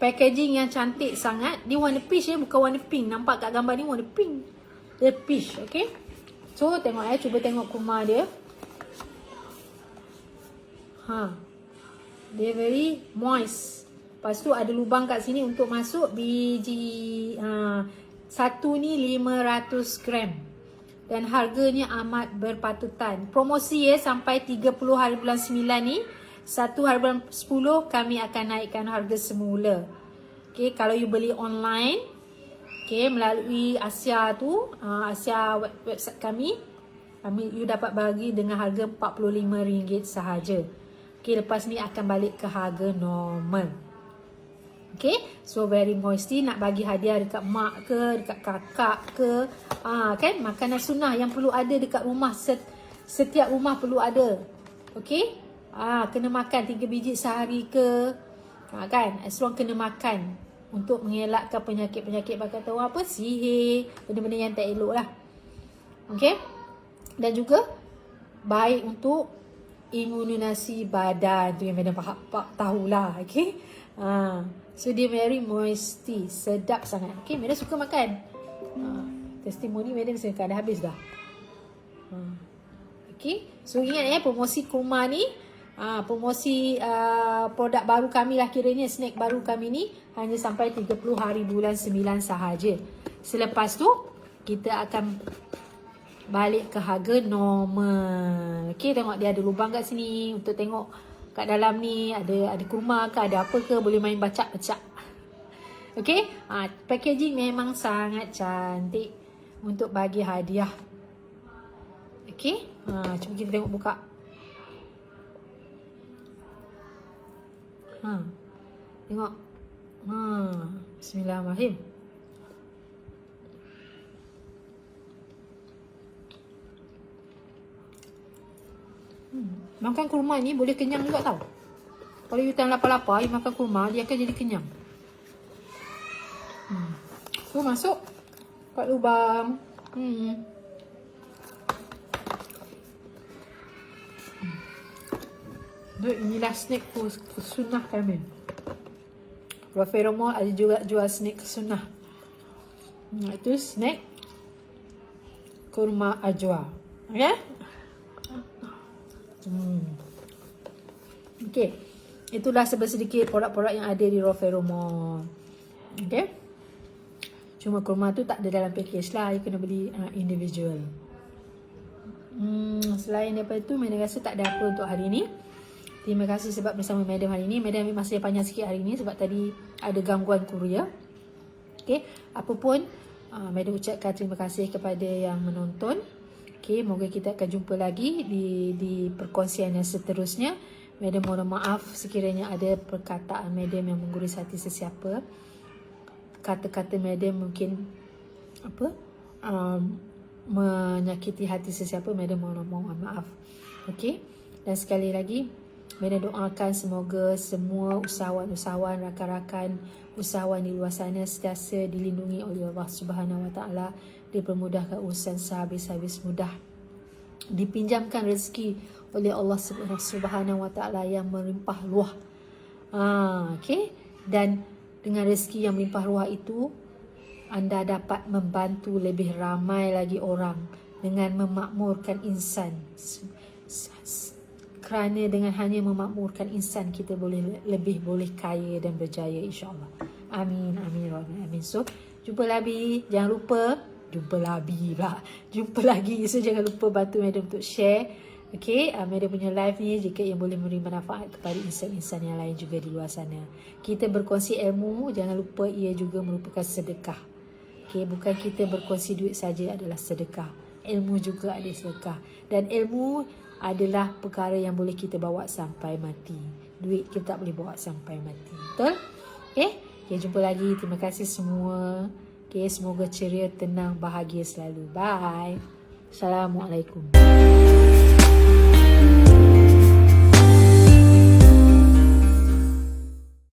Packaging yang cantik sangat. Dia warna peach bukan warna pink. Nampak kat gambar ni warna pink. Dia peach, okay. So tengok cuba tengok kurma dia. Dia very moist. Lepas tu ada lubang kat sini untuk masuk biji. Satu ni 500 gram. Dan harganya amat berpatutan. Promosi sampai 30 hari bulan 9 ni. 1 hari bulan 10 kami akan naikkan harga semula. Okay, kalau you beli online Okay, melalui Asia tu, Asia website kami, you dapat bagi dengan harga RM45 sahaja. Okay, lepas ni akan balik ke harga normal. Okay, so very moisty nak bagi hadiah dekat mak ke, dekat kakak ke, kan, makanan sunnah yang perlu ada dekat rumah, setiap rumah perlu ada. Okay, kena makan 3 biji sehari ke, kan, as long kena makan untuk mengelakkan penyakit-penyakit, bakal tahu apa, sihir, benda-benda yang tak elok lah. Okay, dan juga baik untuk imunisasi badan tu yang madam tahulah. Okay, so dia very moisty, sedap sangat. Okay, madam suka makan. Testimoni madam suka, dah habis dah. Okay, so ingat promosi kurma ni, promosi produk baru kami lah, kiranya snack baru kami ni hanya sampai 30 hari bulan 9 sahaja. Selepas tu kita akan balik ke harga normal. Okay, tengok dia ada lubang kat sini untuk tengok kat dalam ni ada kurma ke, ada apa ke, boleh main bacak-bacak. Okay, packaging memang sangat cantik untuk bagi hadiah. Okay, cuba kita tengok buka. Tengok. Bismillahirrahmanirrahim. Makan kurma ni boleh kenyang juga tau. Kalau you time lapar-lapar, you makan kurma, dia akan jadi kenyang. So masuk kat lubang. Inilah snack sunnah kami. Rofero Mall ada juga jual snack sunnah. Itu snack kurma ajwa. Okay? Okay, itulah sedikit produk-produk yang ada di Rofero Mall. Okay, cuma kurma tu tak ada dalam package lah, you kena beli individual. Selain daripada tu, madam rasa tak ada apa untuk hari ni. Terima kasih sebab bersama madam hari ni. Madam ambil masa yang panjang sikit hari ni sebab tadi ada gangguan kurier. Okay, apapun, madam ucapkan terima kasih kepada yang menonton. Okay, moga kita akan jumpa lagi di perkongsian yang seterusnya. Madam mohon maaf sekiranya ada perkataan madam yang menggurus hati sesiapa. Kata-kata madam mungkin menyakiti hati sesiapa, madam mohon maaf. Okay, dan sekali lagi madam doakan semoga semua usahawan-usahawan, rakan-rakan usahawan di luar sana sentiasa dilindungi oleh Allah Subhanahu Wa Taala, dipermudahkan urusan sehabis-habis mudah, dipinjamkan rezeki oleh Allah Subhanahu Wa Taala yang melimpah ruah. Okay, dan dengan rezeki yang melimpah ruah itu, anda dapat membantu lebih ramai lagi orang dengan memakmurkan insan. Kerana dengan hanya memakmurkan insan, kita lebih boleh kaya dan berjaya, insya-Allah. Amin, amin, amin. So, jumpa lagi. Jangan lupa, jumpa lagi. So, jangan lupa bantu madam untuk share. Okay, madam punya live ni jika yang boleh memberi manfaat kepada insan-insan yang lain juga di luar sana. Kita berkongsi ilmu, jangan lupa ia juga merupakan sedekah. Okay, bukan kita berkongsi duit saja adalah sedekah. Ilmu juga ada sedekah. Dan ilmu adalah perkara yang boleh kita bawa sampai mati. Duit kita tak boleh bawa sampai mati. Betul? Okay, jumpa lagi. Terima kasih semua. Okay, semoga ceria, tenang, bahagia selalu. Bye. Assalamualaikum.